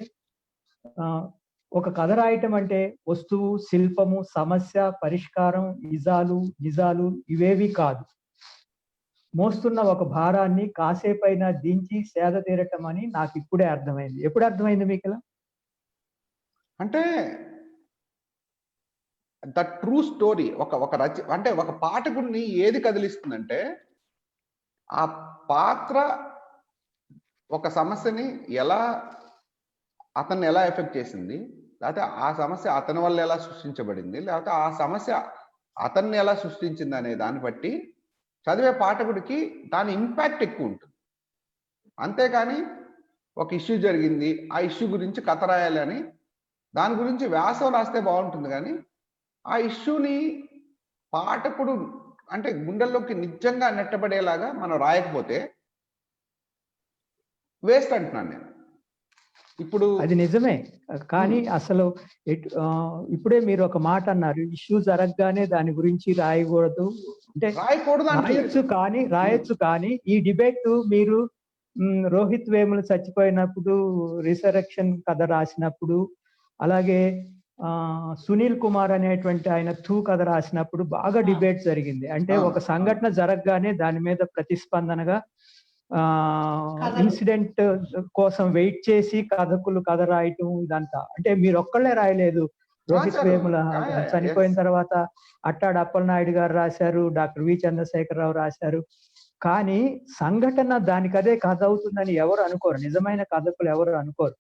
ఒక కథ రాయటం అంటే వస్తువు, శిల్పము, సమస్య, పరిష్కారం, నిజాలు ఇవేవి కాదు, మోస్తున్న ఒక భారాన్ని కాసేపైనా దించి సేద తీరటం అని నాకు ఇప్పుడే అర్థమైంది. ఎప్పుడు అర్థమైంది మీకు ఇలా? అంటే ద ట్రూ స్టోరీ అంటే ఒక పాఠకుడిని ఏది కదిలిస్తుందంటే, ఆ పాత్ర ఒక సమస్యని అతన్ని ఎలా ఎఫెక్ట్ చేసింది, లేకపోతే ఆ సమస్య అతని వల్ల ఎలా సృష్టించబడింది, లేకపోతే ఆ సమస్య అతన్ని ఎలా సృష్టించింది అనే దాన్ని బట్టి చదివే పాఠకుడికి దాని ఇంపాక్ట్ ఎక్కువ ఉంటుంది. అంతేకాని ఒక ఇష్యూ జరిగింది, ఆ ఇష్యూ గురించి కథ రాయాలి అని దాని గురించి వ్యాసం రాస్తే బాగుంటుంది. కానీ ఆ ఇష్యూని పాఠకుడు అంటే గుండెల్లోకి నిజంగా నెట్టబడేలాగా మనం రాయకపోతే వేస్ట్ అంటున్నాను నేను. ఇప్పుడు అది నిజమే. కానీ అసలు ఇప్పుడే మీరు ఒక మాట అన్నారు, ఇష్యూ జరగగానే దాని గురించి రాయకూడదు అంటే. రాయొచ్చు కానీ ఈ డిబేట్ మీరు రోహిత్ వేముల చచ్చిపోయినప్పుడు, రిసరెక్షన్ కథ రాసినప్పుడు, అలాగే సునీల్ కుమార్ అనేటువంటి ఆయన కథ రాసినప్పుడు బాగా డిబేట్ జరిగింది. అంటే ఒక సంఘటన జరగగానే దాని మీద ప్రతిస్పందనగా ఇన్సిడెంట్ కోసం వెయిట్ చేసి కథకులు కథ రాయటం, ఇదంతా. అంటే మీరు ఒక్కళ్ళే రాయలేదు. రోహిత్ వేముల చనిపోయిన తర్వాత అట్టాడు అప్పలనాయుడు గారు రాశారు, డాక్టర్ వి చంద్రశేఖరరావు రాశారు. కానీ సంఘటన దానికదే కథ అవుతుందని ఎవరు అనుకోరు, నిజమైన కథకులు ఎవరు అనుకోరు.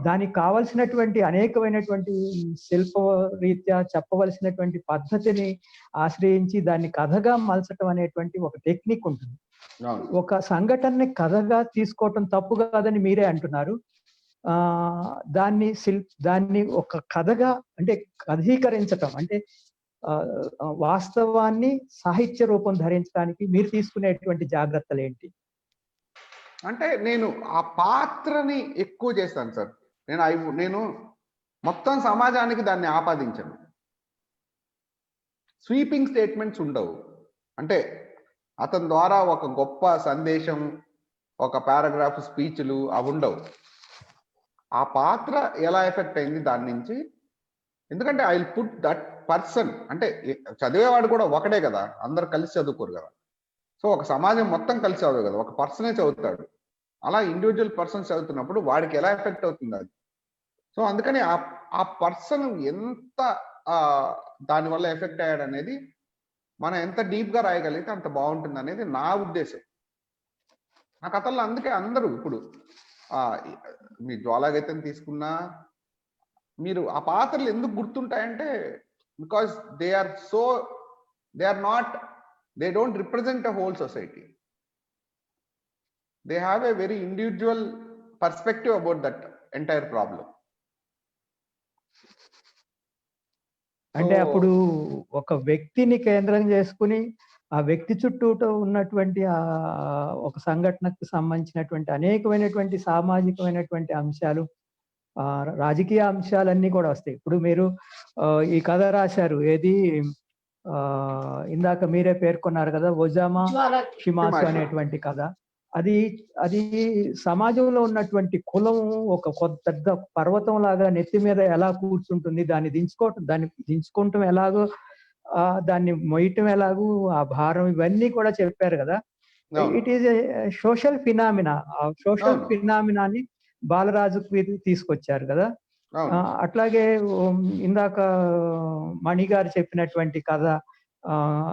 దానికి కావలసినటువంటి అనేకమైనటువంటి శిల్ప రీత్యా చెప్పవలసినటువంటి పద్ధతిని ఆశ్రయించి దాన్ని కథగా మలచటం అనేటువంటి ఒక టెక్నిక్ ఉంటుంది. ఒక సంఘటనని కథగా తీసుకోవటం తప్పు కాదని మీరే అంటున్నారు. దాన్ని ఒక కథగా అంటే కథీకరించటం అంటే వాస్తవాన్ని సాహిత్య రూపం ధరించడానికి మీరు తీసుకునేటువంటి జాగ్రత్తలు ఏంటి? అంటే నేను ఆ పాత్రని ఎక్కువ చేస్తాను సార్. నేను మొత్తం సమాజానికి దాన్ని ఆపాదించను. స్వీపింగ్ స్టేట్మెంట్స్ ఉండవు. అంటే అతని ద్వారా ఒక గొప్ప సందేశం, ఒక పారాగ్రాఫ్ స్పీచ్లు అవి ఉండవు. ఆ పాత్ర ఎలా ఎఫెక్ట్ అయింది దాని నుంచి. ఎందుకంటే I will put that person. అంటే చదివేవాడు కూడా ఒకటే కదా, అందరు కలిసి చదువుకోరు కదా. సో ఒక సమాజం మొత్తం కలిసి చదవదు కదా, ఒక పర్సనే చదువుతాడు. అలా ఇండివిజువల్ పర్సన్స్ చదువుతున్నప్పుడు వాడికి ఎలా ఎఫెక్ట్ అవుతుంది అది. సో అందుకని ఆ పర్సన్ ఎంత దానివల్ల ఎఫెక్ట్ అయ్యాడు అనేది మనం ఎంత డీప్ గా రాయగలిగితే అంత బాగుంటుంది అనేది నా ఉద్దేశం. నా కథల్లో అందుకే అందరూ ఇప్పుడు మీ జ్వాలాగైతం తీసుకున్నా మీరు ఆ పాత్రలు ఎందుకు గుర్తుంటాయంటే because they don't represent a whole society. They have a very individual perspective about that entire problem. అంటే అప్పుడు ఒక వ్యక్తిని కేంద్రం చేసుకుని ఆ వ్యక్తి చుట్టూ ఉన్నటువంటి ఒక సంఘటనకు సంబంధించినటువంటి అనేకమైనటువంటి సామాజికమైనటువంటి అంశాలు, రాజకీయ అంశాలన్నీ కూడా వస్తాయి. ఇప్పుడు మీరు ఈ కథ రాశారు, ఏది ఇందాక మీరే పేర్కొన్నారు కదా, ఒజామా షిమాసు అనేటువంటి కథ. అది అది సమాజంలో ఉన్నటువంటి కులం ఒక పెద్ద పర్వతం లాగా నెత్తి మీద ఎలా కూర్చుంటుంది, దాన్ని దించుకోవటం ఎలాగో, దాన్ని మొయ్యటం ఎలాగో, ఆ భారం ఇవన్నీ కూడా చెప్పారు కదా. It is a social phenomena. ఆ సోషల్ ఫినామినాని బాలరాజుకి తీసుకొచ్చారు కదా. అట్లాగే ఇందాక మణి గారు చెప్పినటువంటి కథ,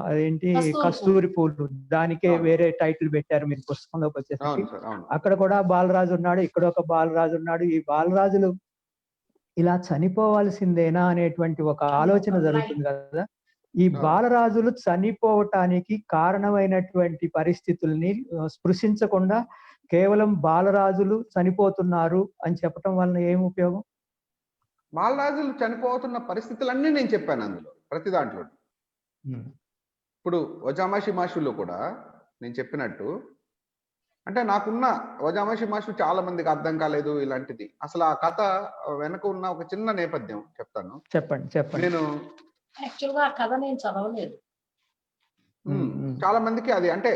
అదేంటి కస్తూరి పూలు, దానికే వేరే టైటిల్ పెట్టారు మీరు పుస్తకంలోకి వచ్చేసరికి. అక్కడ కూడా బాలరాజు ఉన్నాడు, ఇక్కడ ఒక బాలరాజు ఉన్నాడు. ఈ బాలరాజులు ఇలా చనిపోవాల్సిందేనా అనేటువంటి ఒక ఆలోచన జరుగుతుంది కదా. ఈ బాలరాజులు చనిపోవటానికి కారణమైనటువంటి పరిస్థితుల్ని స్పృశించకుండా కేవలం బాలరాజులు చనిపోతున్నారు అని చెప్పటం వలన ఏం ఉపయోగం? బాలరాజులు చనిపోతున్న పరిస్థితులన్నీ నేను చెప్పాను అందులో, ప్రతి దాంట్లో. ఇప్పుడు వజామాషి మాషుల్లో కూడా నేను చెప్పినట్టు, అంటే నాకున్న వజామాషి మాషు చాలా మందికి అర్థం కాలేదు ఇలాంటిది. అసలు ఆ కథ వెనక ఉన్న ఒక చిన్న నేపథ్యం చెప్తాను. చెప్పండి. నేను యాక్చువల్గా ఆ కథ నేను చదవలేదు. చాలా మందికి అది అంటే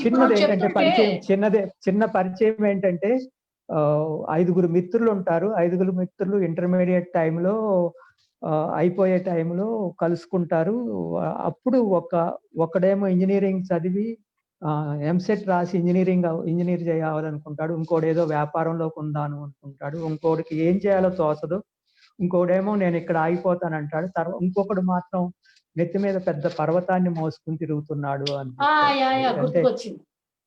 చిన్నది ఏంటంటే చిన్న పరిచయం ఏంటంటే, 5 మిత్రులు ఉంటారు. 5 మిత్రులు ఇంటర్మీడియట్ టైంలో అయిపోయే టైంలో కలుసుకుంటారు. అప్పుడు ఒకడేమో ఇంజనీరింగ్ చదివి ఎంసెట్ రాసి ఇంజనీర్ చేయాలనుకుంటాడు. ఇంకోటి ఏదో వ్యాపారంలోకి ఉందాను అనుకుంటాడు. ఇంకోటికి ఏం చేయాలో తోచదు. ఇంకోడేమో నేను ఇక్కడ ఆగిపోతానంటాడు. ఇంకొకడు మాత్రం నెత్తి మీద పెద్ద పర్వతాన్ని మోసుకుని తిరుగుతున్నాడు అంటే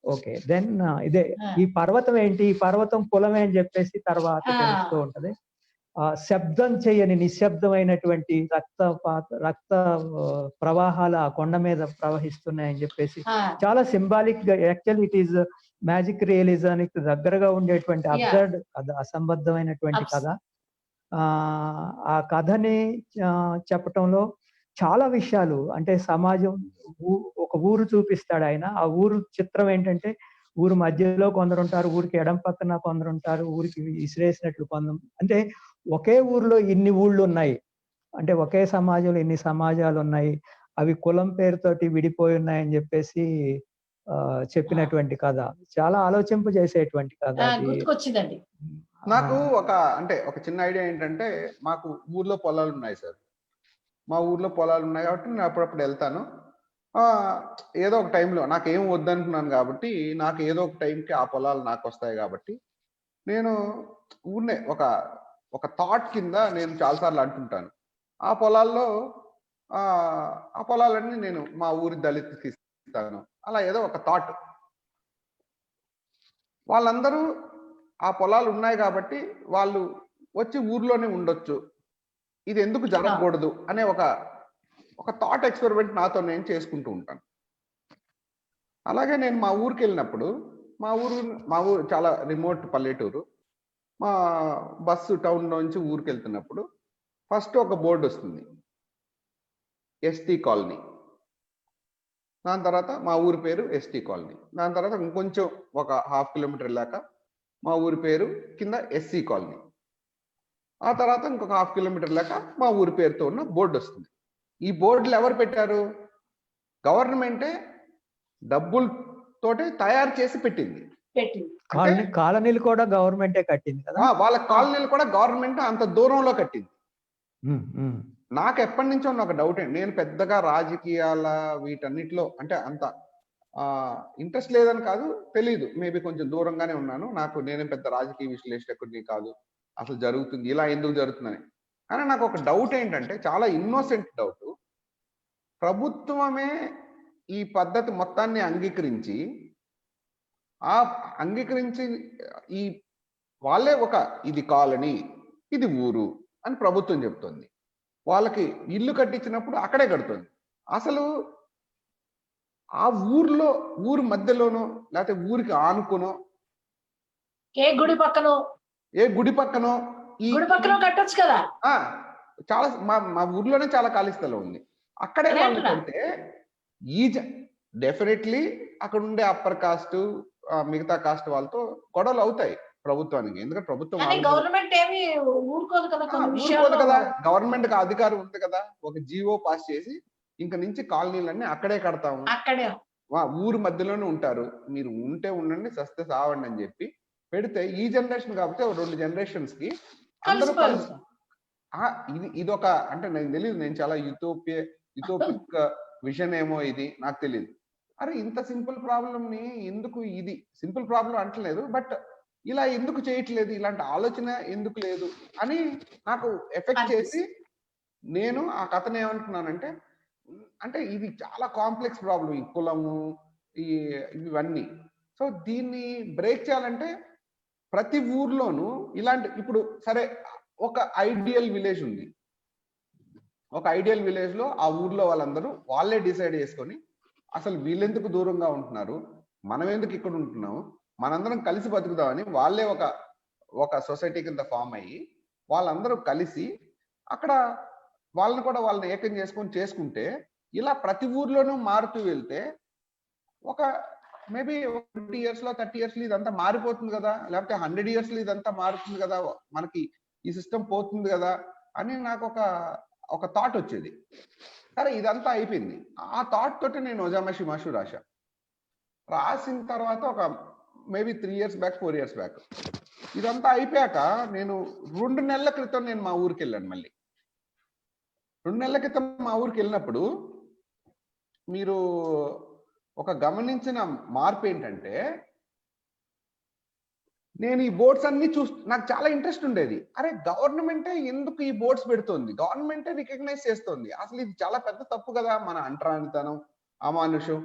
ఓకే. దెన్ ఇదే ఈ పర్వతం ఏంటి, ఈ పర్వతం కులమే అని చెప్పేసి తర్వాత తెలుస్తూ ఉంటది. శబ్దం చేయని నిశ్శబ్దమైనటువంటి రక్త ప్రవాహాలు ఆ కొండ మీద ప్రవహిస్తున్నాయని చెప్పేసి చాలా సింబాలిక్ గా, యాక్చువల్ ఇట్ ఈస్ మ్యాజిక్ రియలిజానికి దగ్గరగా ఉండేటువంటి అబ్సర్డ్ కథ, అసంబద్ధమైనటువంటి కథ. ఆ కథని చెప్పటంలో చాలా విషయాలు, అంటే సమాజం, ఒక ఊరు చూపిస్తాడు ఆయన. ఆ ఊరు చిత్రం ఏంటంటే, ఊరు మధ్యలో కొందరు ఉంటారు, ఊరికి ఎడం పక్కన కొందరు ఉంటారు, ఊరికి ఇసిరేసినట్లు కొందరు. అంటే ఒకే ఊర్లో ఇన్ని ఊళ్ళు ఉన్నాయి, అంటే ఒకే సమాజంలో ఇన్ని సమాజాలు ఉన్నాయి, అవి కులం పేరుతోటి విడిపోయి ఉన్నాయని చెప్పేసి చెప్పినటువంటి కథ. చాలా ఆలోచింపజేసేటువంటి కథ. గుర్తుకొచ్చిందండి నాకు. ఒక చిన్న ఐడియా ఏంటంటే, మాకు ఊర్లో పొలాలు ఉన్నాయి సార్. మా ఊర్లో పొలాలు ఉన్నాయి కాబట్టి నేను అప్పుడప్పుడు వెళ్తాను. ఏదో ఒక టైంలో నాకేం వద్దనుకున్నాను కాబట్టి, నాకు ఏదో ఒక టైంకి ఆ పొలాలు నాకు వస్తాయి కాబట్టి, నేను ఊరినే ఒక థాట్ కింద నేను చాలాసార్లు అంటుంటాను, ఆ పొలాలన్నీ నేను మా ఊరి దళితుకి ఇస్తాను, అలా ఏదో ఒక థాట్. వాళ్ళందరూ ఆ పొలాలు ఉన్నాయి కాబట్టి వాళ్ళు వచ్చి ఊర్లోనే ఉండొచ్చు, ఇది ఎందుకు జరగకూడదు అనే ఒక థాట్ ఎక్స్పెరిమెంట్ నాతో నేను చేసుకుంటూ ఉంటాను. అలాగే నేను మా ఊరికి వెళ్ళినప్పుడు, మా ఊరు చాలా రిమోట్ పల్లెటూరు. మా బస్సు టౌన్ నుంచి ఊరికి వెళ్తున్నప్పుడు ఫస్ట్ ఒక బోర్డు వస్తుంది, ఎస్టీ కాలనీ. దాని తర్వాత మా ఊరి పేరు ఎస్టీ కాలనీ. దాని తర్వాత ఇంకొంచెం ఒక 1/2 కిలోమీటర్ వెళ్ళాక మా ఊరి పేరు కింద ఎస్సీ కాలనీ. ఆ తర్వాత ఇంకొక 1/2 కిలోమీటర్ వెళ్ళాక మా ఊరి పేరుతో ఉన్న బోర్డు వస్తుంది. ఈ బోర్డులు ఎవరు పెట్టారు? గవర్నమెంటే డబ్బులతోటే తయారు చేసి పెట్టింది. కాలనీలు కూడా గవర్నమెంటే కట్టింది కదా. వాళ్ళ కాలనీలు కూడా గవర్నమెంట్ అంత దూరంలో కట్టింది. నాకు ఎప్పటి నుంచో ఉన్న ఒక డౌట్ ఏంటి, నేను పెద్దగా రాజకీయాల వీటన్నిటిలో అంటే అంత ఇంట్రెస్ట్ లేదని కాదు, తెలీదు, మేబీ కొంచెం దూరంగానే ఉన్నాను. నేనేం పెద్ద రాజకీయ విశ్లేషకుడిని కాదు, అసలు జరుగుతుంది ఇలా ఎందుకు జరుగుతుందని. కానీ నాకు ఒక డౌట్ ఏంటంటే, చాలా ఇన్నోసెంట్ డౌట్, ప్రభుత్వమే ఈ పద్ధతి మొత్తాన్ని అంగీకరించి ఈ వాళ్ళే ఇది కాలనీ, ఇది ఊరు అని ప్రభుత్వం చెప్తుంది. వాళ్ళకి ఇల్లు కట్టించినప్పుడు అక్కడే కడుతుంది. అసలు ఆ ఊరు మధ్యలోనో లేకపోతే ఊరికి ఆనుకునో ఏ గుడి పక్కనో కట్టొచ్చు కదా. చాలా మా ఊర్లోనే చాలా ఖాళీ స్థలం ఉంది, అక్కడే వాళ్ళు కడితే డెఫినెట్లీ అక్కడ ఉండే అప్పర్ కాస్ట్ మిగతా కాస్ట్ వాళ్ళతో గొడవలు అవుతాయి ప్రభుత్వానికి. ఎందుకంటే ప్రభుత్వం ఊరుకోదు కదా, గవర్నమెంట్ కి అధికారం ఉంది కదా, ఒక జీవో పాస్ చేసి ఇంక నుంచి కాలనీలన్నీ అక్కడే కడతాము, అక్కడే ఊరు మధ్యలోనే ఉంటారు, మీరు ఉంటే ఉండండి, సస్తే సావండి అని చెప్పి పెడితే ఈ జనరేషన్ కాబట్టి 2 generations కి అందరూ కలిసి కలిసిపోయి ఇది ఒక అంటే నాకు తెలియదు, నేను చాలా యూటోపిక్ విజన్ ఏమో ఇది నాకు తెలియదు. అరే ఇంత సింపుల్ ప్రాబ్లమ్ ని ఎందుకు, ఇది సింపుల్ ప్రాబ్లం అంటలేదు, బట్ ఇలా ఎందుకు చేయట్లేదు, ఇలాంటి ఆలోచన ఎందుకు లేదు అని నాకు ఎఫెక్ట్ చేసి నేను ఆ కథను ఏమనుకున్నానంటే, అంటే ఇది చాలా కాంప్లెక్స్ ప్రాబ్లం, ఈ కులము ఇవన్నీ. సో దీన్ని బ్రేక్ చేయాలంటే ప్రతి ఊర్లోనూ ఇలాంటి, ఇప్పుడు సరే ఒక ఐడియల్ విలేజ్ ఉంది, ఒక ఐడియల్ విలేజ్ లో ఆ ఊర్లో వాళ్ళందరూ వాళ్ళే డిసైడ్ చేసుకొని అసలు వీళ్ళెందుకు దూరంగా ఉంటున్నారు, మనం ఎందుకు ఇక్కడ ఉంటున్నాము, మనందరం కలిసి బతుకుదామని వాళ్ళే ఒక సొసైటీ కింద ఫామ్ అయ్యి వాళ్ళందరూ కలిసి అక్కడ వాళ్ళని ఏకం చేసుకుంటే ఇలా ప్రతి ఊర్లోనూ మారుతూ వెళ్తే ఒక మేబీ 20 years లో 30 years లో ఇదంతా మారిపోతుంది కదా, లేకపోతే 100 years లో ఇదంతా మారుతుంది కదా, మనకి ఈ సిస్టమ్ పోతుంది కదా అని నాకు ఒక థాట్ వచ్చేది. సరే ఇదంతా అయిపోయింది, ఆ థాట్ తోటి నేను ఓజామషి మాషు రాసిన తర్వాత ఒక maybe 3 years back 4 years back ఇదంతా అయిపోయాక నేను 2 నెలల క్రితం నేను మా ఊరికి వెళ్ళాను. మళ్ళీ 2 నెలల క్రితం మా ఊరికి వెళ్ళినప్పుడు మీరు ఒక గమనించిన మార్పు ఏంటంటే, నేను ఈ బోర్డ్స్ అన్ని నాకు చాలా ఇంట్రెస్ట్ ఉండేది. అరే గవర్నమెంటే ఎందుకు ఈ బోర్డ్స్ పెడుతోంది, గవర్నమెంటే రికగ్నైజ్ చేస్తోంది, అసలు ఇది చాలా పెద్ద తప్పు కదా, మన అంటరానితనం, అమానుషం,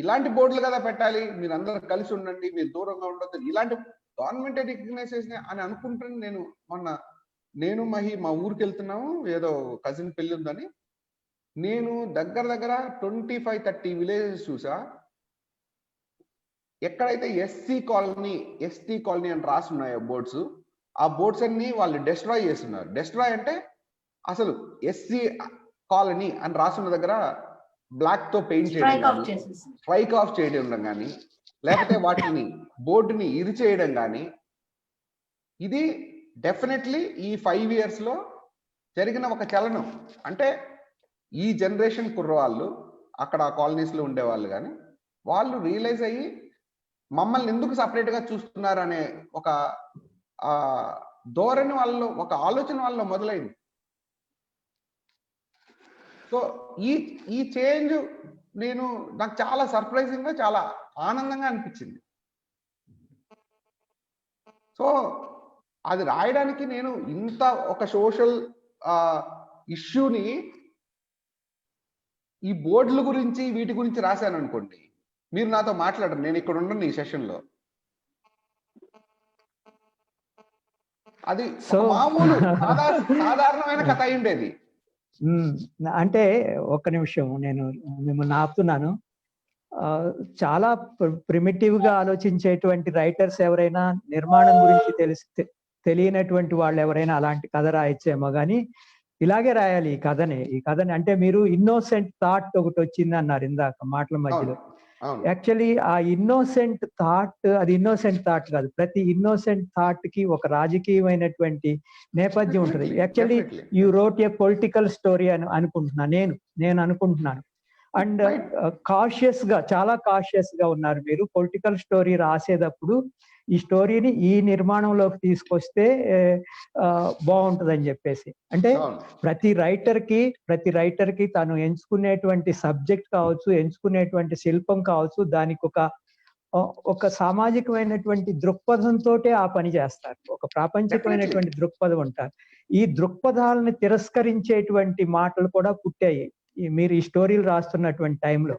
ఇలాంటి బోర్డులు కదా పెట్టాలి, మీరు అందరూ కలిసి ఉండండి, మీరు దూరంగా ఉండొద్దు, ఇలాంటి గవర్నమెంటే రికగ్నైజ్ చేసిన అని అనుకుంటున్నాను. నేను మహి మా ఊరికి వెళ్తున్నాము, ఏదో కజిన్ పెళ్లి ఉందని. నేను దగ్గర 25-30 విలేజెస్ చూసా, ఎక్కడైతే ఎస్సీ కాలనీ ఎస్టీ కాలనీ అని రాసి ఉన్నాయో బోర్డ్స్, ఆ బోర్డ్స్ అన్ని వాళ్ళు డెస్ట్రాయ్ చేస్తున్నారు. డెస్ట్రాయ్ అంటే అసలు ఎస్సీ కాలనీ అని రాసున్న దగ్గర బ్లాక్ తో పెయింట్ చేయడం, స్ట్రైక్ ఆఫ్ చేయడం కానీ, లేకపోతే వాటిని బోర్డుని ఇరిచేయడం కానీ, ఇది డెఫినెట్లీ ఈ 5 years లో జరిగిన ఒక చలనం. అంటే ఈ జనరేషన్ కుర్రవాళ్ళు అక్కడ కాలనీస్ లో ఉండేవాళ్ళు కానీ వాళ్ళు రియలైజ్ అయ్యి మమ్మల్ని ఎందుకు సపరేట్ గా చూస్తున్నారు అనే ఒక ధోరణి వాళ్ళలో, ఒక ఆలోచన వాళ్ళలో మొదలైంది. సో ఈ చేంజ్ నాకు చాలా సర్ప్రైజింగ్ గా, చాలా ఆనందంగా అనిపించింది. సో అది రాయడానికి నేను ఇంత ఒక సోషల్ ఇష్యూని ఈ బోర్డుల గురించి వీటి గురించి రాశాను అనుకోండి, మీరు నాతో మాట్లాడరు, నేను ఇక్కడ ఉండను ఈ సెషన్లో. అది మామూలు సాధారణమైన కథ అయి ఉండేది. అంటే ఒక్క నిమిషం నేను మిమ్మల్ని ఆపుతున్నాను. చాలా ప్రిమిటివ్ గా ఆలోచించేటువంటి రైటర్స్ ఎవరైనా, నిర్మాణం గురించి తెలియనటువంటి వాళ్ళు ఎవరైనా అలాంటి కథ రాయొచ్చేమో కానీ ఇలాగే రాయాలి ఈ కథని. అంటే మీరు ఇన్నోసెంట్ థాట్ ఒకటి వచ్చింది అన్నారు ఇందాక మాటల మధ్యలో. యాక్చువల్లీ ఆ ఇన్నోసెంట్ థాట్, అది ఇన్నోసెంట్ థాట్ కాదు. ప్రతి ఇన్నోసెంట్ థాట్ కి ఒక రాజకీయమైనటువంటి నేపథ్యం ఉంటుంది. Actually you wrote a political story అని నేను అనుకుంటున్నాను. అండ్ చాలా కాషియస్ గా ఉన్నారు మీరు. పొలిటికల్ స్టోరీ రాసేటప్పుడు ఈ స్టోరీని ఈ నిర్మాణంలోకి తీసుకొస్తే బాగుంటుందని చెప్పేసి. అంటే ప్రతి రైటర్ కి తను ఎంచుకునేటువంటి సబ్జెక్ట్ కావచ్చు, ఎంచుకునేటువంటి శిల్పం కావచ్చు, దానికి ఒక సామాజికమైనటువంటి దృక్పథంతో ఆ పని చేస్తారు. ఒక ప్రాపంచికమైనటువంటి దృక్పథం ఉంటారు. ఈ దృక్పథాలను తిరస్కరించేటువంటి మాటలు కూడా పుట్టాయి మీరు ఈ స్టోరీలు రాస్తున్నటువంటి టైంలో.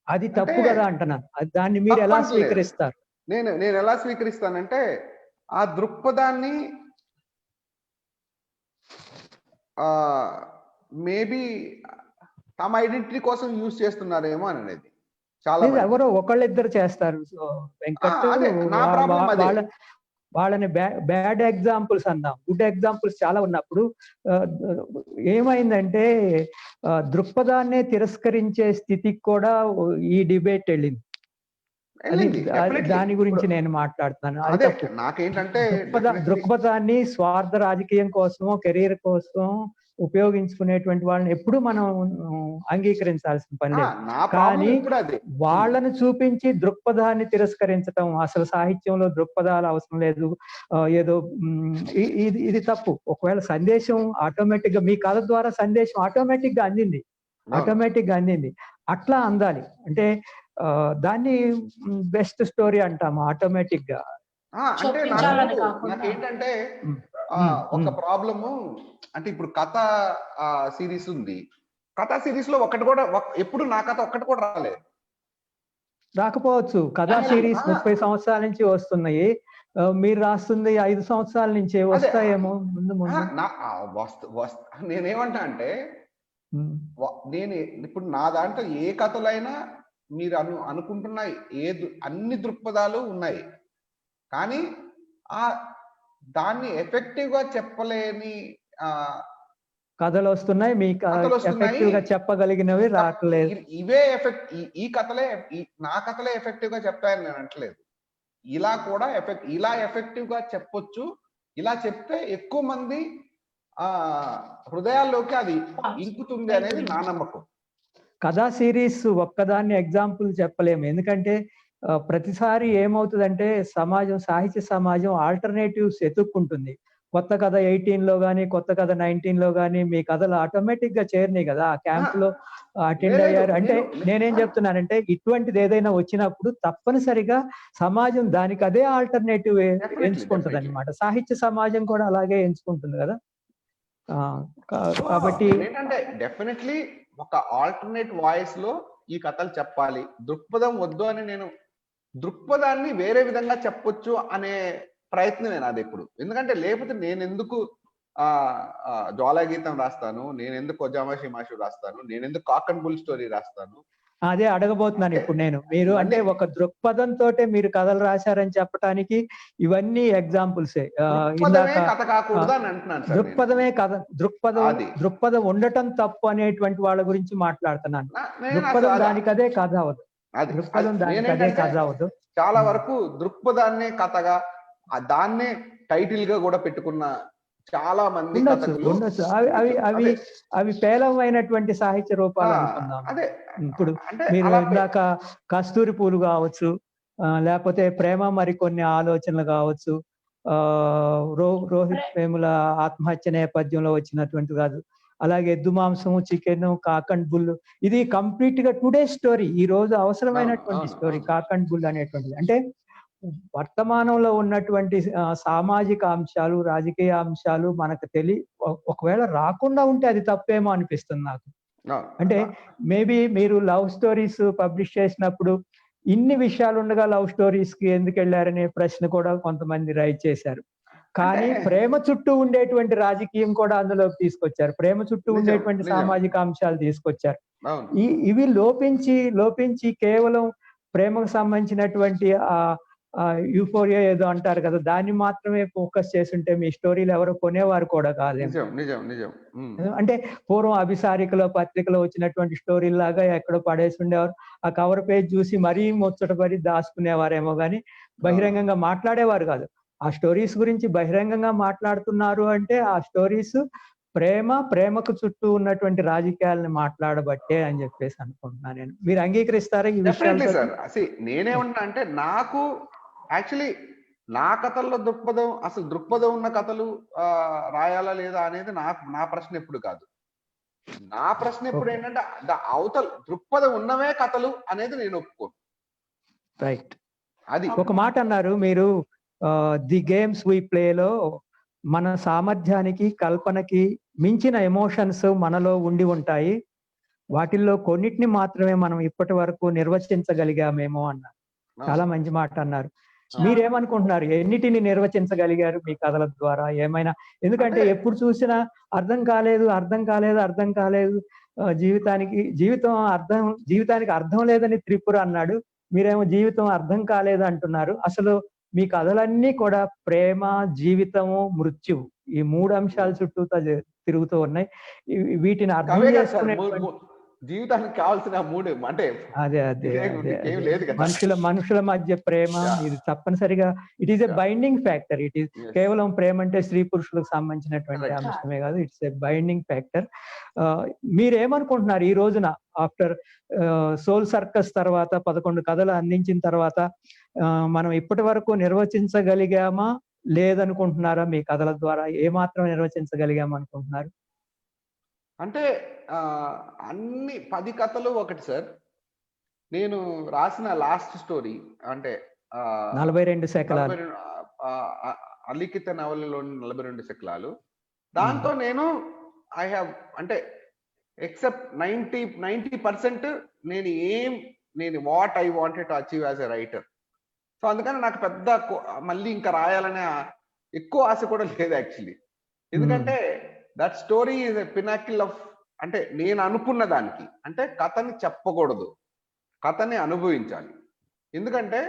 అది తప్పు కదా అంటున్నాను. దాన్ని మీరు ఎలా స్వీకరిస్తారు? నేను ఎలా స్వీకరిస్తానంటే, ఆ దృక్పథాన్ని మేబీ తమ ఐడెంటిటీ కోసం యూజ్ చేస్తున్నారేమో అనేది. చాలా ఎవరో ఒకళ్ళిద్దరు చేస్తారు. వెంకట్ వాళ్ళని బ్యాడ్ ఎగ్జాంపుల్స్ అన్నాం, గుడ్ ఎగ్జాంపుల్స్ చాలా ఉన్నప్పుడు ఏమైందంటే దృక్పథాన్నే తిరస్కరించే స్థితికి కూడా ఈ డిబేట్ వెళ్ళింది. దాని గురించి నేను మాట్లాడుతున్నాను. నాకేంటంటే దృక్పథాన్ని స్వార్థ రాజకీయం కోసమో, కెరీర్ కోసం ఉపయోగించుకునేటువంటి వాళ్ళని ఎప్పుడు మనం అంగీకరించాల్సిన పని లేదు. నా ప్రాబ్లం కానీ ఇప్పుడు అదే. వాళ్ళను చూపించి దృక్పథాన్ని తిరస్కరించడం, అసలు సాహిత్యంలో దృక్పథాలు అవసరం లేదు, ఏదో ఇది తప్పు. ఒకవేళ సందేశం ఆటోమేటిక్ గా మీ కథ ద్వారా సందేశం ఆటోమేటిక్ గా అందింది, అట్లా అందాలి. అంటే దాన్ని బెస్ట్ స్టోరీ అంటాము ఆటోమేటిక్ గా. అంటే నాకేంటంటే ఒక ప్రాబ్లము అంటే ఇప్పుడు కథ సిరీస్ ఉంది. కథా సిరీస్ లో ఎప్పుడు నా కథ ఒక్కటి కూడా రాకపోవచ్చు. కథా సిరీస్ 30 సంవత్సరాల నుంచి వస్తున్నాయి, మీరు రాస్తుంది 5 సంవత్సరాల నుంచి వస్తాయేమో ముందు. నేనేమంటా అంటే నేను ఇప్పుడు నా దాంట్లో ఏ కథలైనా మీరు అనుకుంటున్న అన్ని దృక్పథాలు ఉన్నాయి, కానీ దాన్ని ఎఫెక్టివ్ గా చెప్పలేని కథలు వస్తున్నాయి, మీకు ఎఫెక్టివ్ గా చెప్పగలిగినవి రావట్లేదు. ఇవే ఎఫెక్ట్ ఈ కథలే నా కథలే ఎఫెక్టివ్ గా చెప్తాయని నేను అంటలేదు. ఇలా ఎఫెక్టివ్ గా చెప్పొచ్చు. ఇలా చెప్తే ఎక్కువ మంది హృదయాల్లోకి అది ఇంకుతుంది అనేది నా నమ్మకం. కథా సిరీస్ ఒక్కదాన్ని ఎగ్జాంపుల్ చెప్పలేము, ఎందుకంటే ప్రతిసారి ఏమవుతుందంటే సాహిత్య సమాజం ఆల్టర్నేటివ్స్ ఎత్తుక్కుంటుంది. కొత్త కథ 18 లో గానీ, కొత్త కథ 19 లో గానీ మీ కథలు ఆటోమేటిక్ గా చేరినాయి కదా, ఆ క్యాంప్ లో అటెండ్ అయ్యారు. అంటే నేనేం చెప్తున్నానంటే ఇటువంటిది ఏదైనా వచ్చినప్పుడు తప్పనిసరిగా సమాజం దానికి అదే ఆల్టర్నేటివ్ ఎంచుకుంటుంది అనమాట. సాహిత్య సమాజం కూడా అలాగే ఎంచుకుంటుంది కదా. కాబట్టి ఏంటంటే డెఫినెట్లీ ఒక ఆల్టర్నేట్ వాయిస్ లో ఈ కథలు చెప్పాలి. దృక్పథం వద్దు అని నేను దృక్పథాన్ని వేరే విధంగా చెప్పొచ్చు అనే ప్రయత్నమే నాది ఎప్పుడు. ఎందుకంటే లేకపోతే నేను ఎందుకు జ్వాలాగీతం రాస్తాను, నేను ఎందుకు కొజామాషి మాషు రాస్తాను, నేను ఎందుకు కాక్ అండ్ బుల్ స్టోరీ రాస్తాను? అదే అడగబోతున్నాను ఇప్పుడు నేను. మీరు అంటే ఒక దృక్పథంతో మీరు కథలు రాశారని చెప్పడానికి ఇవన్నీ ఎగ్జాంపుల్సే. దృక్పథమే కథ, దృక్పథం ఉండటం తప్పు అనేటువంటి వాళ్ళ గురించి మాట్లాడుతున్నాను. దృక్పథం దానికి అదే కథ అవదు. దృక్పథం దానికి అదే కథ అవదు. చాలా వరకు దృక్పథాన్నే కథగా దాన్నే టైటిల్ గా కూడా పెట్టుకున్న చాలా మంది ఉండొచ్చు. అవి పేలవమైనటువంటి సాహిత్య రూపాలు అనుకుందాం. ఇప్పుడు మీరు ఇందాక కస్తూరి పూలు కావచ్చు, లేకపోతే ప్రేమ మరికొన్ని ఆలోచనలు కావచ్చు, రోహిత్ వేముల ఆత్మహత్య నేపథ్యంలో వచ్చినటువంటి కాదు, అలాగే ఎద్దు మాంసము, చికెన్, కాక్ అండ్ బుల్, ఇది కంప్లీట్ గా టుడే స్టోరీ, ఈ రోజు అవసరమైనటువంటి స్టోరీ కాక్ అండ్ బుల్ అనేటువంటిది. అంటే వర్తమానంలో ఉన్నటువంటి సామాజిక అంశాలు, రాజకీయ అంశాలు మనకు ఒకవేళ రాకుండా ఉంటే అది తప్పేమో అనిపిస్తుంది నాకు. అంటే మేబీ మీరు లవ్ స్టోరీస్ పబ్లిష్ చేసినప్పుడు ఇన్ని విషయాలు ఉండగా లవ్ స్టోరీస్ కి ఎందుకు వెళ్ళారనే ప్రశ్న కూడా కొంతమంది రైజ్ చేశారు. కానీ ప్రేమ చుట్టూ ఉండేటువంటి రాజకీయం కూడా అందులోకి తీసుకొచ్చారు, ప్రేమ చుట్టూ ఉండేటువంటి సామాజిక అంశాలు తీసుకొచ్చారు. ఇవి లోపించి కేవలం ప్రేమకు సంబంధించినటువంటి యూఫోరియా ఏదో అంటారు కదా, దాన్ని మాత్రమే ఫోకస్ చేస్తుంటే మీ స్టోరీలు ఎవరు కొనేవారు కూడా కాదేమో. అంటే పూర్వం అభిసారికలో పత్రికలో వచ్చినటువంటి స్టోరీలు లాగా ఎక్కడో పడేసి ఉండేవారు, ఆ కవర్ పేజ్ చూసి మరీ ముచ్చటపడి దాచుకునేవారేమో కానీ బహిరంగంగా మాట్లాడేవారు కాదు. ఆ స్టోరీస్ గురించి బహిరంగంగా మాట్లాడుతున్నారు అంటే ఆ స్టోరీస్ ప్రేమకు చుట్టూ ఉన్నటువంటి రాజకీయాలను మాట్లాడబట్టే అని చెప్పేసి అనుకుంటున్నాను నేను. మీరు అంగీకరిస్తారా ఈ విషయాలు? నేనేమన్నా అంటే నాకు యాక్చువల్లీ నా కథల్లో దృక్పథం ఉన్న కథలు రాయాలా లేదా అనేది నా ప్రశ్న ఎప్పుడు కాదు. నా ప్రశ్న ఎప్పుడు ఏంటంటే అవతల దృక్పథం ఉన్నవే కథలు అనేది నేను ఒప్పుకోను. రైట్. అది ఒక మాట అన్నారు మీరు, ది గేమ్స్ వి ప్లేలో మన సామర్థ్యానికి కల్పనకి మించిన ఎమోషన్స్ మనలో ఉండి ఉంటాయి, వాటిల్లో కొన్నిటిని మాత్రమే మనం ఇప్పటి వరకు నిర్వచించగలిగామేమో అన్నారు. చాలా మంచి మాట అన్నారు. మీరేమనుకుంటున్నారు, ఎన్నిటిని నిర్వచించగలిగారు మీ కథల ద్వారా ఏమైనా? ఎందుకంటే ఎప్పుడు చూసినా అర్థం కాలేదు జీవితానికి అర్థం లేదని త్రిపుర అన్నాడు, మీరేమో జీవితం అర్థం కాలేదు అంటున్నారు. అసలు మీ కథలన్నీ కూడా ప్రేమ, జీవితము, మృత్యువు, ఈ 3 అంశాల చుట్టూ తిరుగుతూ ఉన్నాయి. వీటిని అర్థం చేసుకునే జీవితానికి కావాల్సిన మూడు అంటే అదే అదే ఏం లేదు కదా. మనుషుల మధ్య ప్రేమ ఇది తప్పనిసరిగా it is a binding factor. It is కేవలం ప్రేమ అంటే స్త్రీ పురుషులకు సంబంధించినటువంటి అంశమే కాదు, ఇట్స్ ఎ బైండింగ్ ఫ్యాక్టర్. మీరేమనుకుంటున్నారు ఈ రోజున ఆఫ్టర్ సోల్ సర్కస్ తర్వాత 11 కథలు అందించిన తర్వాత మనం ఇప్పటి వరకు నిర్వచించగలిగామా లేదనుకుంటున్నారా? మీ కథల ద్వారా ఏమాత్రం నిర్వచించగలిగామా అనుకుంటున్నారు? అంటే అన్ని 10 కథలు ఒకటి సార్. నేను రాసిన లాస్ట్ స్టోరీ అంటే 42 శకలాలు, అలిఖిత నవలలోని 42 శకలాలు. దాంతో నేను ఐ హ్యావ్ అంటే ఎక్సెప్ట్ 90% నేను what I wanted to achieve as a writer. So అందుకని నాకు పెద్ద మళ్ళీ ఇంకా రాయాలనే ఎక్కువ ఆశ కూడా లేదు యాక్చువల్లీ. ఎందుకంటే that story is a Pinnacle of, అంటే నేను అనుకున్న దానికి, అంటే కథని చెప్పకూడదు, కథని అనుభవించాలి. ఎందుకంటే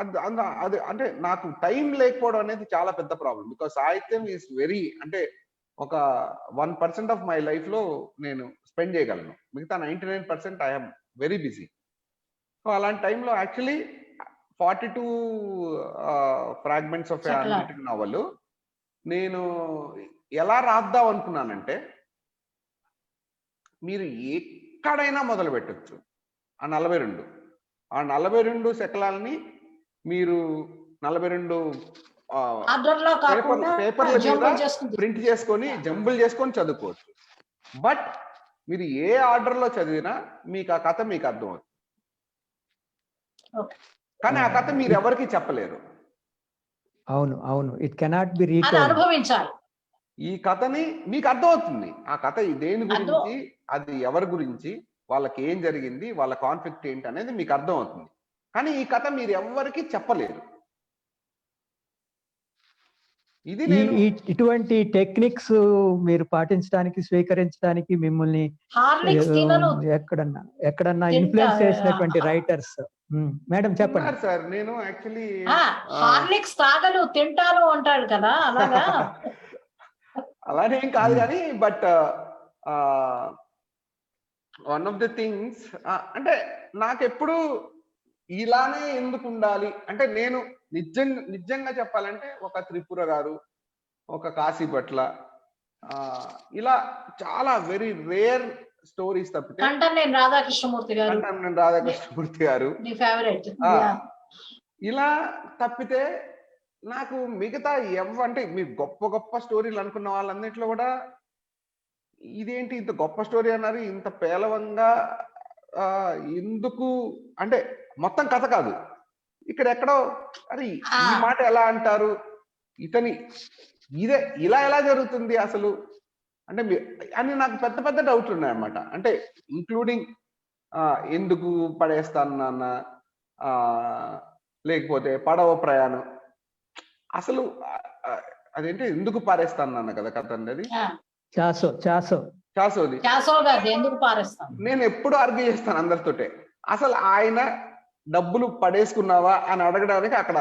అది అంటే నాకు టైం లేకపోవడం అనేది చాలా పెద్ద ప్రాబ్లం. బికాస్ సాహిత్యం ఈజ్ వెరీ, అంటే ఒక 1% ఆఫ్ మై లైఫ్ లో నేను స్పెండ్ చేయగలను, మిగతా 99% ఐఎమ్ వెరీ బిజీ. సో అలాంటి టైంలో యాక్చువల్లీ 42 ఫ్రాగ్మెంట్స్ ఆఫ్ నవల్ నేను ఎలా రాద్దాం అనుకున్నానంటే, మీరు ఎక్కడైనా మొదలు పెట్టచ్చు. ఆ 42 శకలాలని మీరు 42 పేపర్ల మీద ప్రింట్ చేసుకొని జంబుల్ చేసుకొని చదువుకోవచ్చు. బట్ మీరు ఏ ఆర్డర్ లో చదివినా మీకు ఆ కథ మీకు అర్థమవుతుంది. కానీ ఆ కథ మీరు ఎవరికి చెప్పలేరు. అవును, ఇట్ కెనాట్ బి రీటోల్డ్. అనుభవించాలి. ఈ కథని మీకు అర్థమవుతుంది. ఆ కథ దేని గురించి, అది ఎవరి గురించి, వాళ్ళకి ఏం జరిగింది, వాళ్ళ కాన్ఫ్లిక్ట్ ఏంటి అనేది మీకు అర్థమవుతుంది. కానీ ఈ కథ మీరు ఎవరికి చెప్పలేరు. ఇది ఇటువంటి టెక్నిక్స్ మీరు పాటించడానికి, స్వీకరించడానికి మిమ్మల్ని ఎక్కడన్నా ఇన్ఫ్లుయెన్స్ చేసినటువంటి రైటర్స్ మేడం చెప్పండి. సార్ నేను యాక్చువల్లీ హార్లిక్స్ తాగలు తింటాను అంటాడు కదా, అలాగా అలానే ఏం కాదు కానీ, but one of the things అంటే నాకెప్పుడు ఇలానే ఎందుకు ఉండాలి అంటే, నేను నిజంగా చెప్పాలంటే ఒక త్రిపుర గారు, ఒక కాశీపట్ల, ఇలా చాలా వెరీ రేర్ స్టోరీస్ తప్పితే, కంటన్ రాధాకృష్ణమూర్తి గారు ఇలా తప్పితే నాకు మిగతా అంటే మీరు గొప్ప గొప్ప స్టోరీలు అనుకున్న వాళ్ళన్నిట్లో కూడా ఇదేంటి ఇంత గొప్ప స్టోరీ అన్నారు, ఇంత పేలవంగా ఎందుకు అంటే మొత్తం కథ కాదు, ఇక్కడ ఎక్కడో అరే ఈ మాట ఎలా అంటారు, ఇదే ఇలా ఎలా జరుగుతుంది అసలు అంటే అని నాకు పెద్ద పెద్ద డౌట్లు ఉన్నాయన్నమాట. అంటే ఇంక్లూడింగ్ ఎందుకు పడేస్తాను నాన్న, లేకపోతే పడవ ప్రయాణం, అసలు అదేంటి ఎందుకు పారేస్తాను నాన్న కదా కథ అనేది. నేను ఎప్పుడు ఆర్గ్యూ చేస్తాను అందరితోటే, అసలు ఆయన డబ్బులు పడేసుకున్నావా అని అడగడానికి అక్కడ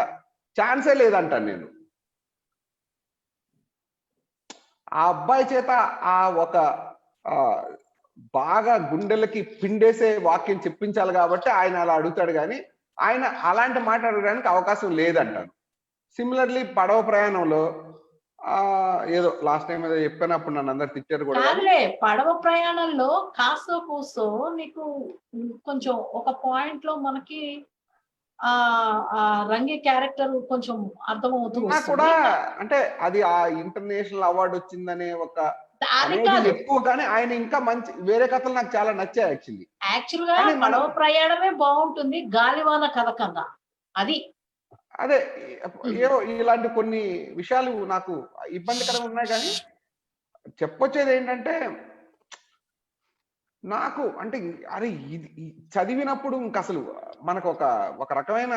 ఛాన్సే లేదంటాను నేను. ఆ అబ్బాయి చేత ఆ ఒక బాగా గుండెలకి పిండేసే వాక్యం చెప్పించాలి కాబట్టి ఆయన అలా అడుగుతాడు, కానీ ఆయన అలాంటి మాట అడగడానికి అవకాశం లేదంటాను. సిమిలర్లీ పడవ ప్రయాణంలో ఏదో లాస్ట్ టైం ఏదో చెప్పినప్పుడు నన్ను అందరు తిట్టారు కూడా. పడవ ప్రయాణంలో కాస్తో కూసో నీకు కొంచెం ఒక పాయింట్ లో మనకి రంగి క్యారెక్టర్ కొంచెం అర్థమవుతుంది కూడా. అంటే అది ఆ ఇంటర్నేషనల్ అవార్డు వచ్చిందనే ఒక ఎక్కువ, కానీ ఆయన ఇంకా మంచి వేరే కథలు నాకు చాలా నచ్చాయి యాక్చువల్గా పడవ ప్రయాణమే బాగుంటుంది గాలివాన కథ కన్నా. అదే ఏవో ఇలాంటి కొన్ని విషయాలు నాకు ఇబ్బందికరంగా ఉన్నాయి, కానీ చెప్పొచ్చేది ఏంటంటే నాకు అంటే అరే ఇది చదివినప్పుడు ఇంక అసలు మనకు ఒక రకమైన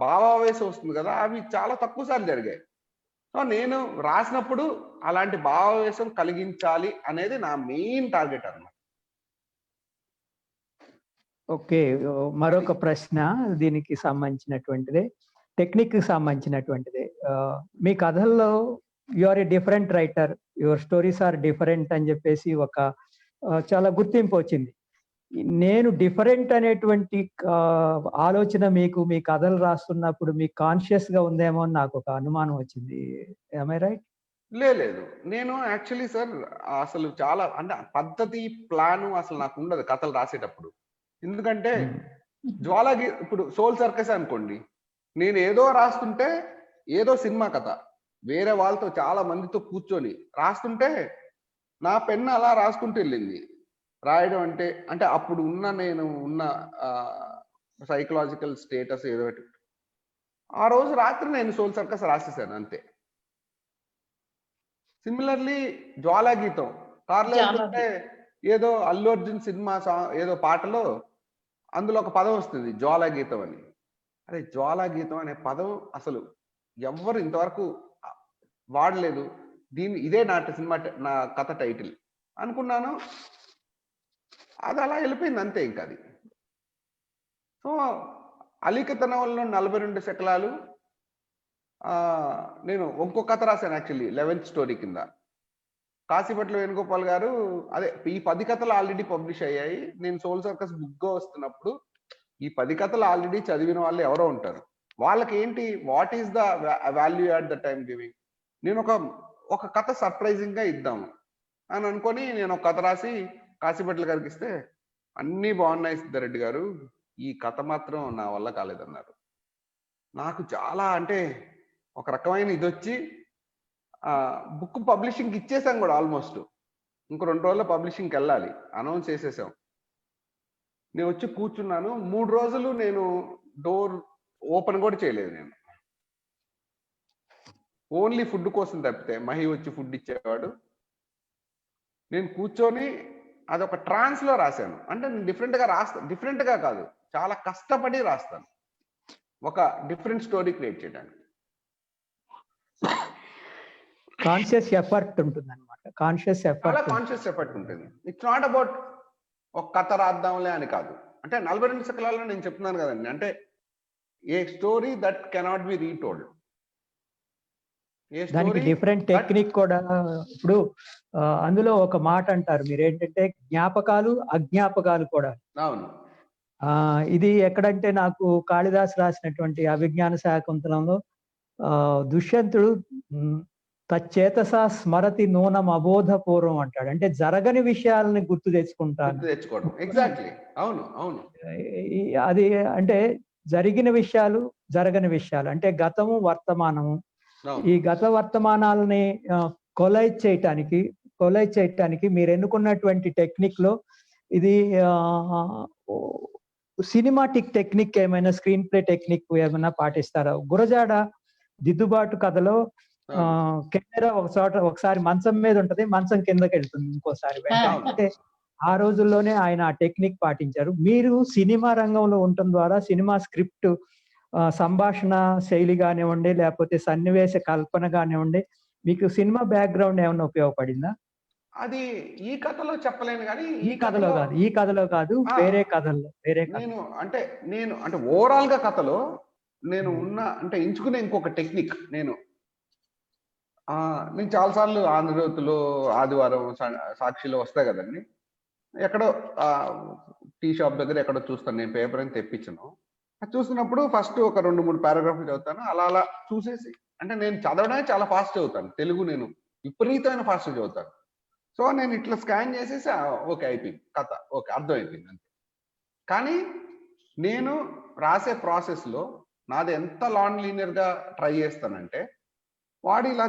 భావావేశం వస్తుంది కదా, అవి చాలా తక్కువ సార్లు జరిగాయి. సో నేను రాసినప్పుడు అలాంటి భావావేశం కలిగించాలి అనేది నా మెయిన్ టార్గెట్ అన్నమాట. ఓకే, మరొక ప్రశ్న దీనికి సంబంధించినటువంటిదే, టెక్నిక్ కి సంబంధించినటువంటిదే. మీ కథల్లో you are a different writer, your stories are different అని చెప్పేసి ఒక చాలా గుర్తింపు వచ్చింది. నేను డిఫరెంట్ అనేటువంటి ఆలోచన మీకు మీ కథలు రాస్తున్నప్పుడు మీకు కాన్షియస్ గా ఉందేమో అని నాకు ఒక అనుమానం వచ్చింది. am I right? లేదు, నేను యాక్చువల్లీ సార్ అసలు చాలా అంటే పద్ధతి ప్లాను అసలు నాకు ఉండదు కథలు రాసేటప్పుడు. ఎందుకంటే జ్వాలాగి ఇప్పుడు సోల్ సర్కస్ అనుకోండి, నేను ఏదో రాస్తుంటే ఏదో సినిమా కథ వేరే వాళ్ళతో చాలా మందితో కూర్చొని రాస్తుంటే నా పెన్ను అలా రాసుకుంటూ వెళ్ళింది. రాయడం అంటే అంటే అప్పుడు నేను ఉన్న సైకలాజికల్ స్టేటస్ ఏదో ఒకటి. ఆ రోజు రాత్రి నేను సోల్ సర్కస్ రాసేసాను అంతే. సిమిలర్లీ జ్వాలా గీతం కార్లో వెళ్తుంటే ఏదో అల్లు అర్జున్ సినిమా ఏదో పాటలో అందులో ఒక పదం వస్తుంది జ్వాలా గీతం అని. అరే జ్వాలా గీతం అనే పదం అసలు ఎవ్వరు ఇంతవరకు వాడలేదు, ఇదే సినిమా నా కథ టైటిల్ అనుకున్నాను. అది అలా వెళ్ళిపోయింది అంతే ఇంకా అది. సో అలీకతనంలో 42 శకలాలు నేను ఇంకో కథ రాశాను యాక్చువల్లీ 11th స్టోరీ కింద. కాశీపట్ల వేణుగోపాల్ గారు అదే ఈ 10 కథలు ఆల్రెడీ పబ్లిష్ అయ్యాయి. నేను సోల్ సర్కస్ బుక్గా వస్తున్నప్పుడు ఈ 10 కథలు ఆల్రెడీ చదివిన వాళ్ళు ఎవరో ఉంటారు, వాళ్ళకి ఏంటి what is the value at the time giving. నేను ఒక కథ సర్ప్రైజింగ్ గా ఇద్దాము అని అనుకొని నేను ఒక కథ రాసి కాశీపట్ల గారికి ఇస్తే అన్నీ బాగున్నాయి సిద్ధారెడ్డి గారు, ఈ కథ మాత్రం నా వల్ల కాలేదన్నారు. నాకు చాలా అంటే ఒక రకమైన ఇది వచ్చి బుక్ పబ్లిషింగ్కి ఇచ్చేసాం కూడా ఆల్మోస్ట్. ఇంకో 2 రోజుల్లో పబ్లిషింగ్కి వెళ్ళాలి, అనౌన్స్ చేసేసాం. నేను వచ్చి కూర్చున్నాను, 3 రోజులు నేను డోర్ ఓపెన్ కూడా చేయలేదు. నేను ఓన్లీ ఫుడ్ కోసం తప్పితే మహి వచ్చి ఫుడ్ ఇచ్చేవాడు. నేను కూర్చొని అదొక ట్రాన్స్లో రాశాను. అంటే నేను డిఫరెంట్గా కాదు, చాలా కష్టపడి రాస్తాను ఒక డిఫరెంట్ స్టోరీ క్రియేట్ చేయడానికి. కాన్షియస్ ఎఫర్ట్ ఉంటుంది అనమాట. కాన్షియస్ ఎఫర్ట్ ఉంటుంది. ఇట్స్ నాట్ అబౌట్ ఒక కథ రాద్దాంలే అని కాదు. అంటే 42 శకలాల్లో నేను చెప్తున్నాను కదండి, అంటే ఏ story that cannot be retold. దానికి డిఫరెంట్ టెక్నిక్ కూడా. ఇప్పుడు అందులో ఒక మాట అంటారు మీరు, ఏంటంటే జ్ఞాపకాలు అజ్ఞాపకాలు కూడా. అవును. ఇది ఎక్కడంటే నాకు కాళిదాసు రాసినటువంటి అభిజ్ఞాన శాకుంతలంలో దుష్యంతుడు తచ్చేతస స్మరతి నూనం అబోధపూర్వం అంటాడు. అంటే జరగని విషయాలని గుర్తు తెచ్చుకోవడం. ఎగ్జాక్ట్లీ. అవును అవును. అది అంటే జరిగిన విషయాలు జరగని విషయాలు అంటే గతము వర్తమానము. ఈ గత వర్తమానాలని కొలైజ్ చేయటానికి మీరు ఎన్నుకున్నటువంటి టెక్నిక్ లో ఇది సినిమాటిక్ టెక్నిక్ ఏమైనా, స్క్రీన్ ప్లే టెక్నిక్ ఏమైనా పాటిస్తారా? గురజాడ దిద్దుబాటు కథలో కెమెరా ఒకసారి మంచం మీద ఉంటది, మంచం కిందకి వెళ్తుంది ఇంకోసారి. అంటే ఆ రోజుల్లోనే ఆయన ఆ టెక్నిక్ పాటించారు. మీరు సినిమా రంగంలో ఉండటం ద్వారా సినిమా స్క్రిప్ట్ సంభాషణ శైలి కానివ్వండి, లేకపోతే సన్నివేశ కల్పన కానివ్వండి, మీకు సినిమా బ్యాక్గ్రౌండ్ ఏమైనా ఉపయోగపడిందా? అది ఈ కథలో చెప్పలేను కానీ ఈ కథలో కాదు వేరే కథల్లో. నేను అంటే ఓవరాల్ గా కథలో నేను అంటే ఎంచుకునే ఇంకొక టెక్నిక్. నేను చాలాసార్లు ఆంధ్రజ్యోతిలో ఆదివారం సాక్షిలో వస్తాయి కదండి, ఎక్కడో టీ షాప్ దగ్గర ఎక్కడో చూస్తాను నేను, పేపర్ అని తెప్పించను. చూసినప్పుడు ఫస్ట్ ఒక 2-3 పారాగ్రాఫ్లు చదువుతాను. అలా చూసేసి, అంటే నేను చదవడానికి చాలా ఫాస్ట్ చదువుతాను, తెలుగు నేను విపరీతమైన ఫాస్ట్ చదువుతాను. సో నేను ఇట్లా స్కాన్ చేసేసి ఓకే అయిపోయింది కథ, ఓకే అర్థమైపోయింది అంతే. కానీ నేను రాసే ప్రాసెస్లో నాది ఎంత లాన్ లీనియర్గా ట్రై చేస్తానంటే, వాడు ఇలా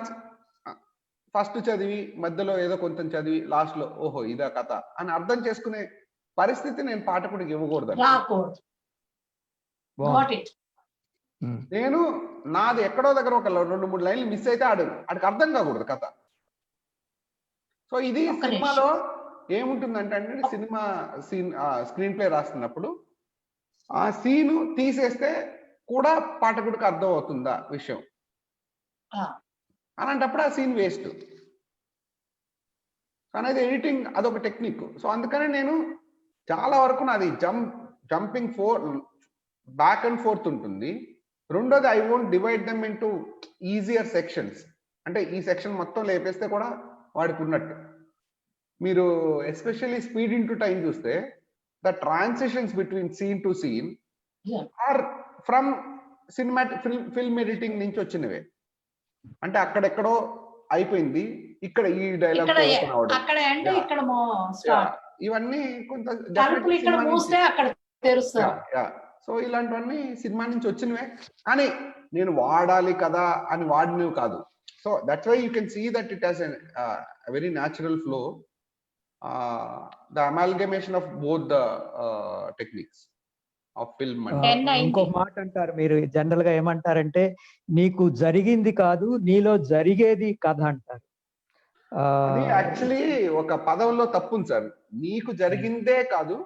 ఫస్ట్ చదివి మధ్యలో ఏదో కొంచెం చదివి లాస్ట్లో ఓహో ఇదా కథ అని అర్థం చేసుకునే పరిస్థితి నేను పాఠకుడికి ఇవ్వకూడదు. నేను నాది ఎక్కడో దగ్గర ఒక 2-3 లైన్లు మిస్ అయితే ఆడికి అర్థం కాకూడదు కథ. సో ఇది సినిమాలో ఏముంటుందంటే అండి, సినిమా స్క్రీన్ ప్లే రాస్తున్నప్పుడు ఆ సీను తీసేస్తే కూడా పాఠకుడికి అర్థం అవుతుందా విషయం, అలాంటప్పుడు ఆ సీన్ వేస్ట్ అనేది. ఎడిటింగ్ అదొక టెక్నిక్. సో అందుకనే నేను చాలా వరకు నాది జంపింగ్ బ్యాక్ అండ్ ఫోర్త్ ఉంటుంది. రెండోది, I won't divide them into easier sections. అంటే ఈ సెక్షన్ మొత్తం లేపేస్తే కూడా వాడికి ఉన్నట్టు. మీరు ఎస్పెషల్లీ స్పీడ్ ఇంటూ టైం చూస్తే the transitions between scene to scene Yeah. Are from cinematic film editing నుంచి వచ్చినవే. అంటే అక్కడెక్కడో అయిపోయింది, ఇక్కడ ఈ డైలాగ్ ఇక్కడ ఓపెన్ అవడం, అక్కడ ఎండ్ Yeah. ఇక్కడ స్టార్ట్, ఇవన్నీ కొంత తలుపులు ఇక్కడ మూస్తే అక్కడ తెరుస్తారు. సో ఇలాంటివన్నీ సినిమా నుంచి వచ్చినవే, కానీ నేను వాడాలి కదా అని వాడినవి కాదు. So that's why you can see that it has very natural flow, the amalgamation of both the techniques of film. ఇంకో మాట అంటారు మీరు, జనరల్ గా ఏమంటారంటే నీకు జరిగింది కాదు నీలో జరిగేది కథ అంటారు. అది యాక్చువల్లీ ఒక పదంలో తప్పు ఉంది సార్. నీకు జరిగిందే కాదు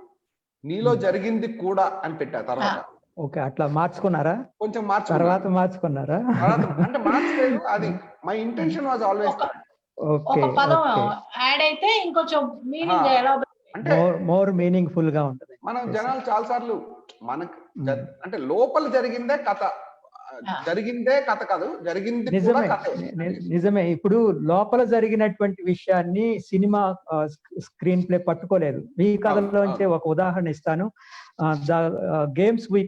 నీలో జరిగింది కూడా అని పెట్టా తర్వాత. ఓకే, అట్లా మార్చుకున్నారా? కొంచెం తర్వాత మార్చుకున్నారా? అంటే మార్చలేదు, అది my intention was always. Okay, ఒక పదం యాడ్ అయితే ఇంకొంచెం మీనింగ్ ఎలా అంటే మోర్ మీనింగ్ఫుల్ గా ఉంటుంది. మనం జనాలు చాలా సార్లు మనకు అంటే లోపల జరిగిందే కథ, జరిగిందే కథ కాదు, జరిగింది కూడా కథే. నిజమే. ఇప్పుడు లోపల జరిగినటువంటి విషయాన్ని సినిమా స్క్రీన్ ప్లే పట్టుకోలేదు. ఈ కథలోంచే ఒక ఉదాహరణ ఇస్తాను. ద గేమ్స్ వి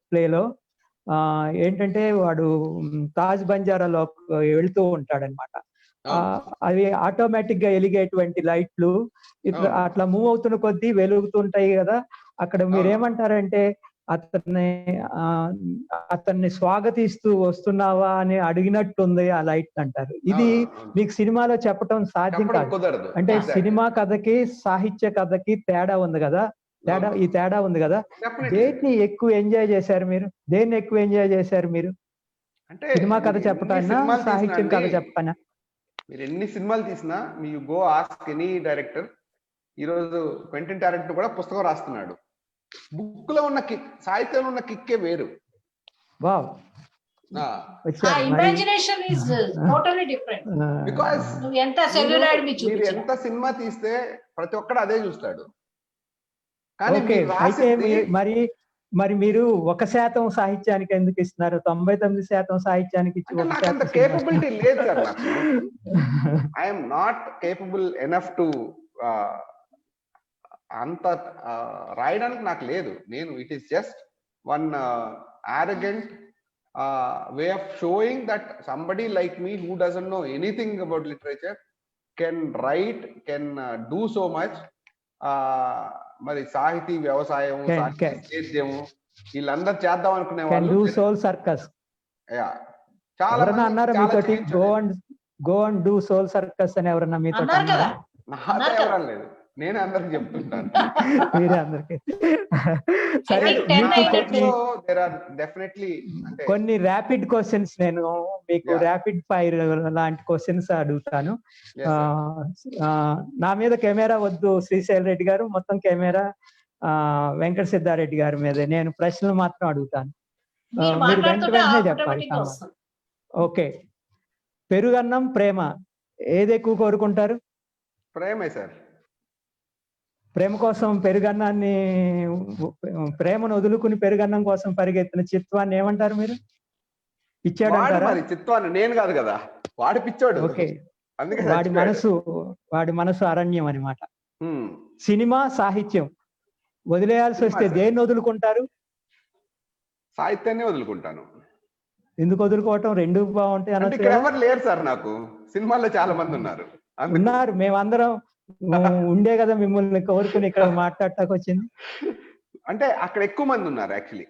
ప్లేలో ఏంటంటే వాడు తాజ్ బంజారాలో వెళ్తూ ఉంటాడనమాట. అవి ఆటోమేటిక్ గా వెలిగేటువంటి లైట్లు ఇట్లా అట్లా మూవ్ అవుతున్న కొద్దీ వెలుగుతుంటాయి కదా. అక్కడ మీరేమంటారంటే అతన్ని స్వాగతిస్తూ వస్తున్నావా అని అడిగినట్టుంది ఆ లైట్ అంటారు. ఇది మీకు సినిమాలో చెప్పటం సాధ్యం కాదు. అంటే సినిమా కథకి సాహిత్య కథకి తేడా ఉంది కదా, తేడా ఉంది కదా. దేన్ని ఎక్కువ ఎంజాయ్ చేశారు మీరు? దేన్ని ఎక్కువ ఎంజాయ్ చేశారు మీరు? అంటే సినిమా కథ చెప్పటానా సాహిత్యం కథ చెప్పటానా? మీరు ఎన్ని సినిమాలు తీసినా me go ask any director, ఈరోజు క్వెంటిన్ టారెంట్ కూడా పుస్తకం రాస్తున్నాడు. బుక్ లో ఉన్న కిక్, సాహిత్యంలో ఉన్న కిక్కే వేరు. Wow, imagination is totally different. Because ఎంత సెల్యులాయిడ్ మీరు ఎంత సినిమా తీస్తే ప్రతి ఒక్కడు అదే చూస్తాడు. కానీ అయితే మరి మీరు 1% సాహిత్యానికి ఎందుకు ఇస్తున్నారు? 99% సాహిత్యానికి ఇచ్చి 1% కేపబిలిటీ లేదు సార్ నాకు. I'm not capable enough to అంత రాయడానికి నాకు లేదు. నేను it is just one arrogant way of showing that somebody like me who doesn't know anything about literature can write, can do so much. మరి సాహితీ వ్యవసాయం, సేద్యము వీళ్ళందరూ చేద్దాం అనుకునే వాళ్ళు సోల్ సర్కస్ చాలా అన్నారు మీతోటి. Go and do Soul Circus అని ఎవరన్నా మీతో? ఎవరం లేదు, నేనే అందరికి చెప్తుంటాను. మీరే అందరికి. సరే, కొన్ని ర్యాపిడ్ క్వశ్చన్స్ నేను మీకు ర్యాపిడ్ ఫైర్ లాంటి క్వశ్చన్స్ అడుగుతాను. నా మీద కెమెరా వద్దు శ్రీశైల్ రెడ్డి గారు, మొత్తం కెమెరా వెంకట సిద్ధారెడ్డి గారి మీద. నేను ప్రశ్నలు మాత్రం అడుగుతాను, మీరు వెంటనే చెప్పాలి. ఓకే, పెరుగన్నం ప్రేమ ఏది ఎక్కువ కోరుకుంటారు? ప్రేమే సార్. ప్రేమ కోసం పెరుగన్నాన్ని, ప్రేమను వదులుకుని పెరుగన్నం కోసం పరిగెత్తిన చిత్వాన్ని ఏమంటారు మీరు? పిచ్చాడు అంటారా? చిత్వాన్ని నేను కాదు కదా, వాడి పిచ్చాడు. ఓకే, వాడి మనసు అరణ్యం అన్నమాట. సినిమా సాహిత్యం వదిలేయాల్సి వస్తే దేన్ని వదులుకుంటారు? సాహిత్యాన్ని వదులుకుంటాను. ఎందుకు వదులుకోవటం? రెండు బాగుంటాయి అన్నట్టు. ఎవరు లేరు సార్ నాకు, సినిమాల్లో చాలా మంది ఉన్నారు. మేమందరం ఉండే కదా మిమ్మల్ని కోరుకుని ఇక్కడ మాట్లాడటానికి వచ్చింది. అంటే అక్కడ ఎక్కువ మంది ఉన్నారు యాక్చువల్లీ.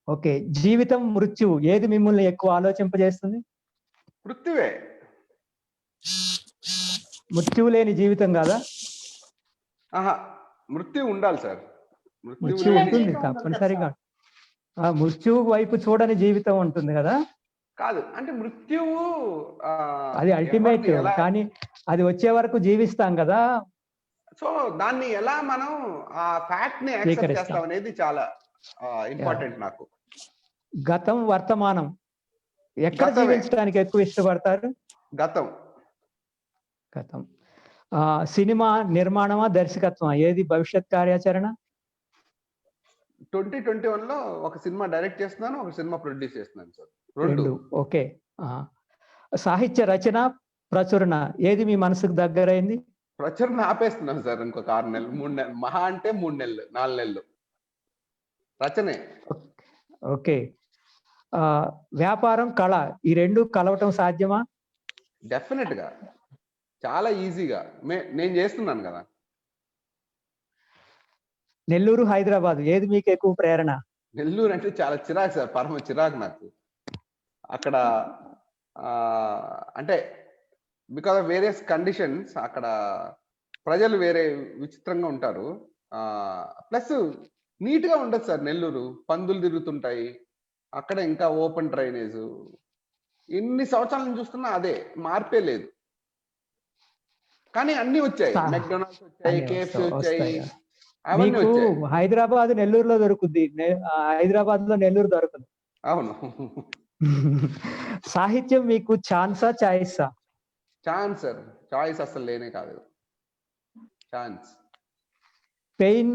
ఓకే, జీవితం మృత్యువు ఏది మిమ్మల్ని ఎక్కువ ఆలోచింపజేస్తుంది? మృత్యువే. మృత్యువు లేని జీవితం కాదా? మృత్యు ఉండాలి సార్. మృత్యు ఉంటుంది తప్పనిసరిగా. మృత్యువు వైపు చూడని జీవితం ఉంటుంది కదా. కాదు, అంటే మృత్యువు అది అల్టిమేట్, కానీ అది వచ్చే వరకు జీవిస్తాం కదా. సో దాన్ని ఎలా మనం ఆ ఫ్యాక్ట్ ని యాక్సెప్ట్ చేస్తాం అనేది చాలా ఇంపార్టెంట్ నాకు. గతం, వర్తమానం ఎక్కడ జీవించడానికి ఎక్కువ ఇష్టపడతారు? గతం. సినిమా నిర్మాణమా దర్శకత్వం ఏది భవిష్యత్ కార్యాచరణ? 2021లో ఒక సినిమా డైరెక్ట్ చేస్తున్నాను, ఒక సినిమా ప్రొడ్యూస్ చేస్తున్నాను సార్. రెండు. ఓకే, సాహిత్య రచన, ప్రచురణ ఏది మీ మనసుకు దగ్గరైంది? ప్రచురణ ఆపేస్తున్నాను సార్ ఇంకొక 6 నెలలు 3 నెలలు, మహా అంటే 3 నెలలు 4 నెలలు రచనే. ఓకే. వ్యాపారం, కళ ఈ రెండు కలవటం సాధ్యమా? డెఫినెట్ గా చాలా ఈజీగా నేను చేస్తున్నాను కదా. నెల్లూరు, హైదరాబాద్ ఏది మీకు ఎక్కువ ప్రేరణ? నెల్లూరు అంటే చాలా చిరాకు సార్, పరమ చిరాకు నాకు. అక్కడ అంటే బికాస్ ఆఫ్ వేరియస్ కండిషన్స్ అక్కడ ప్రజలు వేరే విచిత్రంగా ఉంటారు. ప్లస్ నీట్ గా ఉండదు సార్ నెల్లూరు, పందులు తిరుగుతుంటాయి అక్కడ, ఇంకా ఓపెన్ డ్రైనేజ్. ఎన్ని సంవత్సరాల నుంచి చూస్తున్నా అదే, మార్పే లేదు. కానీ అన్ని వచ్చాయి, మెక్డొనాల్డ్స్ వచ్చాయి, కేఎఫ్సి వచ్చాయి, అవన్నీ వచ్చాయి. హైదరాబాద్ నెల్లూరులో దొరుకుద్ది, హైదరాబాద్ లో నెల్లూరు దొరకదు. అవును. సాహిత్యం మీకు ఛాన్సా, చాయిసా? ఛాన్స్ సార్, చాయిస్ అసలు లేనే కాదు, ఛాన్స్. పెయిన్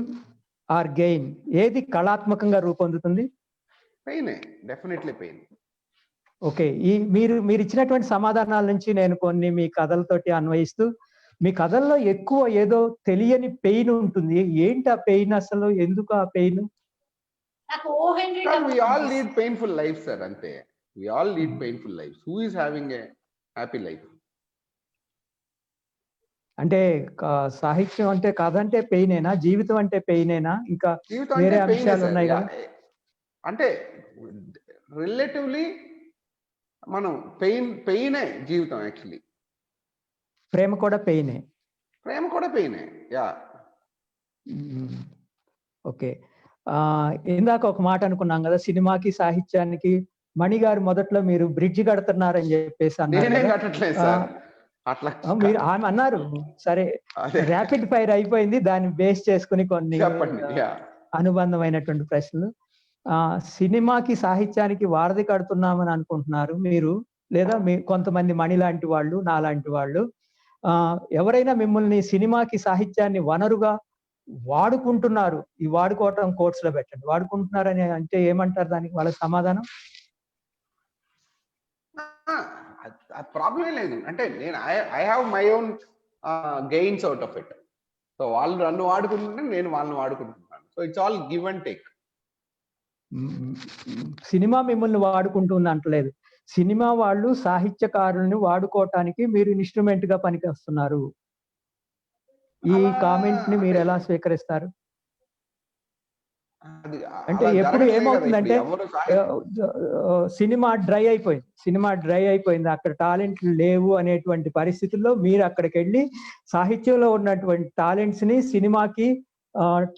ఆర్ గెయిన్ ఏది కళాత్మకంగా రూపొందుతుంది? పెయినే, డెఫినెట్లీ పెయిన్. ఓకే. మీరు ఇచ్చినటువంటి సమాధానాల నుంచి నేను కొన్ని మీ కథలతోటి అన్వయిస్తూ, మీ కథల్లో ఎక్కువ ఏదో తెలియని పెయిన్ ఉంటుంది. ఏంటి ఆ పెయిన్ అసలు? ఎందుకు ఆ pain? We all lead painful lives, sir. Ante. We all lead painful lives. Who is having a happy life? అంటే సాహిత్యం అంటే కథ అంటే పెయినేనా? జీవితం అంటే పెయినేనా? ఇంకా వేరే అంశాలు ఉన్నాయి కదా? అంటే రిలేటివ్లీ మనం పెయినే జీవితం యాక్చువల్లీ. ప్రేమ కూడా పెయినే. ప్రేమ కూడా పెయినే, యా. ఓకే. ఇందాక ఒక మాట అనుకున్నాం కదా, సినిమాకి సాహిత్యానికి. మణిగారు మొదట్లో మీరు బ్రిడ్జ్ కడుతున్నారని చెప్పేసి అన్నారు. మీరు ఆమె అన్నారు. సరే, ర్యాపిడ్ ఫైర్ అయిపోయింది, దాన్ని బేస్ చేసుకుని కొన్ని అనుబంధమైనటువంటి ప్రశ్నలు. సినిమాకి సాహిత్యానికి వారధి కడుతున్నామని అనుకుంటున్నారు మీరు, లేదా మీ కొంతమంది మణి లాంటి వాళ్ళు, నాలాంటి వాళ్ళు. ఎవరైనా మిమ్మల్ని సినిమాకి సాహిత్యాన్ని వనరుగా వాడుకుంటున్నారు, ఈ వాడుకోవటం కోర్స్ లో పెట్టండి, వాడుకుంటున్నారని అంటే ఏమంటారు దానికి? వాళ్ళ సమాధానం? ప్రాబ్లం లేదు. అంటే నేను I have my own gains out of it. So వాళ్ళు నన్ను వాడుకుంటుంటే నేను వాళ్ళని వాడుకుంటున్నాను. So it's all give and take. Cinema మిమ్మల్ని వాడుకుంటుంది అంటలేదు. సినిమా వాళ్ళు సాహిత్యకారుల్ని వాడుకోవటానికి మీరు ఇన్స్ట్రుమెంట్ గా పనికి వస్తున్నారు. ఈ కామెంట్ ని మీరు ఎలా స్వీకరిస్తారు? అంటే ఎప్పుడు ఏమవుతుందంటే సినిమా డ్రై అయిపోయింది, అక్కడ టాలెంట్ లేవు అనేటువంటి పరిస్థితుల్లో మీరు అక్కడికి వెళ్ళి సాహిత్యంలో ఉన్నటువంటి టాలెంట్స్ ని సినిమాకి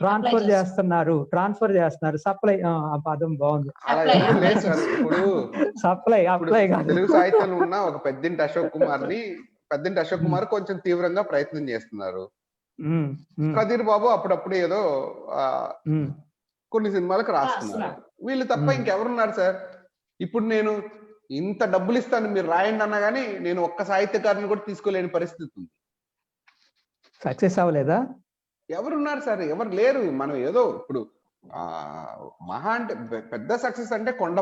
ట్రాన్స్ఫర్ చేస్తున్నారు. సప్లై, ఆ పదం బాగుంది. ఇప్పుడు సప్లై, అప్లై కాదు. తెలుగు సాహిత్యంలో ఉన్న ఒక పెద్దింటి అశోక్ కుమార్ కొంచెం తీవ్రంగా ప్రయత్నం చేస్తున్నారు. కదీర్ బాబు అప్పుడప్పుడు ఏదో కొన్ని సినిమాలకు రాస్తున్నారు. వీళ్ళు తప్ప ఇంకెవరున్నారు సార్? ఇప్పుడు నేను ఇంత డబ్బులు ఇస్తాను మీరు రాయండి అన్నా గానీ నేను ఒక్క సాహిత్యకారుని కూడా తీసుకోలేని పరిస్థితి ఉంది. సక్సెస్ అవ్వలేదా? ఎవరున్నారు సార్? ఎవరు లేరు. మనం ఏదో ఇప్పుడు మహా అంటే పెద్ద సక్సెస్ అంటే కొండ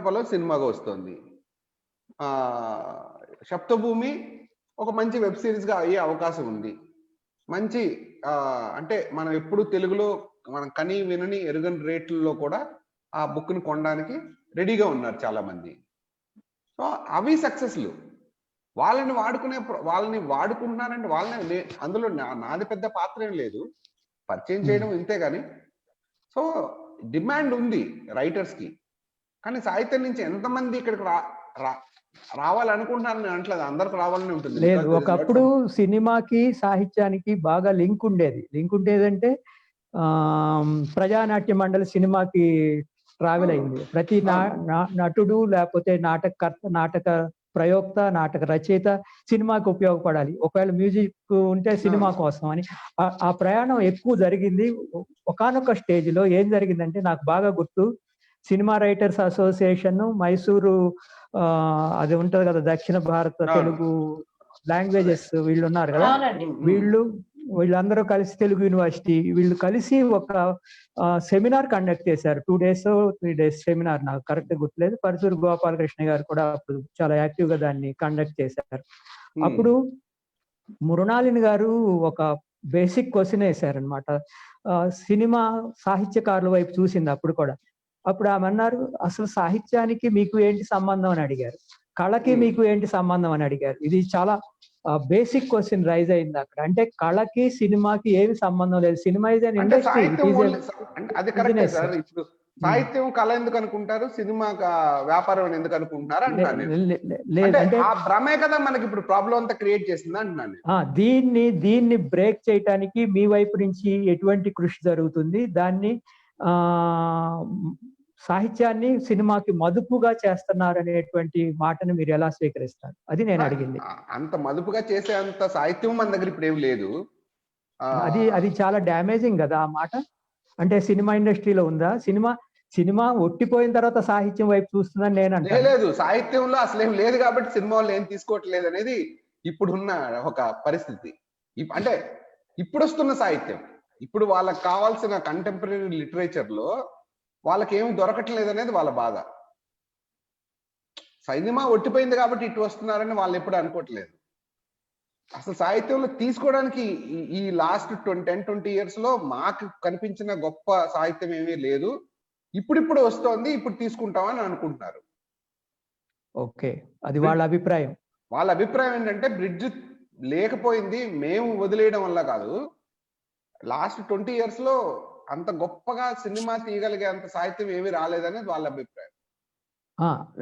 పొలం సినిమాగా వస్తుంది. సప్తభూమి ఒక మంచి వెబ్ సిరీస్ గా అయ్యే అవకాశం ఉంది. మంచి అంటే మనం ఎప్పుడు తెలుగులో మనం కని వినని ఎరుగని రేట్లలో కూడా ఆ బుక్ ని కొనడానికి రెడీగా ఉన్నారు చాలా మంది. సో అవి సక్సెస్లు. వాళ్ళని వాడుకుంటున్నారంటే వాళ్ళని, అందులో నాది పెద్ద పాత్ర ఏం లేదు, పరిచయం చేయడం ఇంతే. కానీ సో డిమాండ్ ఉంది రైటర్స్ కి. కానీ సాహిత్యం నుంచి ఎంతమంది ఇక్కడికి రావాలనుకుంటున్నారు నేను అంటలేదు, అందరికి రావాలని ఉంటుంది. లేదు, ఒకప్పుడు సినిమాకి సాహిత్యానికి బాగా లింక్ ఉండేది అంటే ప్రజానాట్య మండలి సినిమాకి ట్రావెల్ అయింది. ప్రతి నటుడు లేకపోతే నాటక ప్రయోక్త, నాటక రచయిత సినిమాకి ఉపయోగపడాలి, ఒకవేళ మ్యూజిక్ ఉంటే సినిమా కోసం అని ఆ ప్రయాణం ఎక్కువ జరిగింది. ఒకానొక స్టేజ్ లో ఏం జరిగిందంటే, నాకు బాగా గుర్తు, సినిమా రైటర్స్ అసోసియేషన్ మైసూరు, అది ఉంటది కదా, దక్షిణ భారత తెలుగు లాంగ్వేజెస్ వీళ్ళు ఉన్నారు కదా, వీళ్ళందరూ కలిసి తెలుగు యూనివర్సిటీ వీళ్ళు కలిసి ఒక సెమినార్ కండక్ట్ చేశారు. 2 days 3 days సెమినార్, నాకు కరెక్ట్ గుర్తులేదు. పరుచూరు గోపాలకృష్ణ గారు కూడా అప్పుడు చాలా యాక్టివ్ గా దాన్ని కండక్ట్ చేశారు. అప్పుడు మృణాలిని గారు ఒక బేసిక్ క్వశ్చన్ వేశారనమాట. సినిమా సాహిత్యకారుల వైపు చూసింది అప్పుడు కూడా. అప్పుడు ఆమె అన్నారు, అసలు సాహిత్యానికి మీకు ఏంటి సంబంధం అని అడిగారు, కళకి మీకు ఏంటి సంబంధం అని అడిగారు. ఇది చాలా బేసిక్ క్వశ్చన్ రైజ్ అయింది అక్కడ. అంటే కళకి సినిమాకి ఏమి సంబంధం లేదు. Cinema is an industry. సాహిత్యం కళ ఎందుకు అనుకుంటారు, సినిమా వ్యాపారం ఎందుకు అనుకుంటున్నారు అంటున్నాను. లేదంటే ఆ భ్రమే కదా మనకి ఇప్పుడు ప్రాబ్లం అంతా క్రియేట్ చేసింది అంటున్నాను. దీన్ని బ్రేక్ చేయడానికి మీ వైపు నుంచి ఎటువంటి కృషి జరుగుతుంది? దాన్ని సాహిత్యాన్ని సినిమాకి మదుపుగా చేస్తున్నారు అనేటువంటి మాటను మీరు ఎలా స్వీకరిస్తారు? అది నేను అడిగింది. అంత మదుపుగా చేసే అంత సాహిత్యం మన దగ్గర ఇప్పుడు ఏం లేదు. అది చాలా డ్యామేజింగ్ కదా ఆ మాట. అంటే సినిమా ఇండస్ట్రీలో ఉందా? సినిమా ఒట్టిపోయిన తర్వాత సాహిత్యం వైపు చూస్తుందని నేను అంటే లేదు. సాహిత్యంలో అసలు ఏం లేదు కాబట్టి సినిమా వాళ్ళు ఏం తీసుకోవట్లేదు అనేది ఇప్పుడున్న ఒక పరిస్థితి. అంటే ఇప్పుడు వస్తున్న సాహిత్యం, ఇప్పుడు వాళ్ళకి కావాల్సిన కంటెంపరీ లిటరేచర్ లో వాళ్ళకి ఏమి దొరకట్లేదు అనేది వాళ్ళ బాధ. సినిమా ఒట్టిపోయింది కాబట్టి ఇటు వస్తున్నారని వాళ్ళు ఎప్పుడు అనుకోవట్లేదు. అసలు సాహిత్యంలో తీసుకోవడానికి ఈ లాస్ట్ 10-20 years లో మాకు కనిపించిన గొప్ప సాహిత్యం ఏమీ లేదు. ఇప్పుడు వస్తోంది, ఇప్పుడు తీసుకుంటామని అనుకుంటున్నారు. ఓకే, అది వాళ్ళ అభిప్రాయం. వాళ్ళ అభిప్రాయం ఏంటంటే బ్రిడ్జ్ లేకపోయింది మేము వదిలేయడం వల్ల కాదు, లాస్ట్ 20 years లో అంత గొప్పగా సినిమా తీయగలిగే అంత సాహిత్యం ఏమీ రాలేదనేది వాళ్ళ అభిప్రాయం.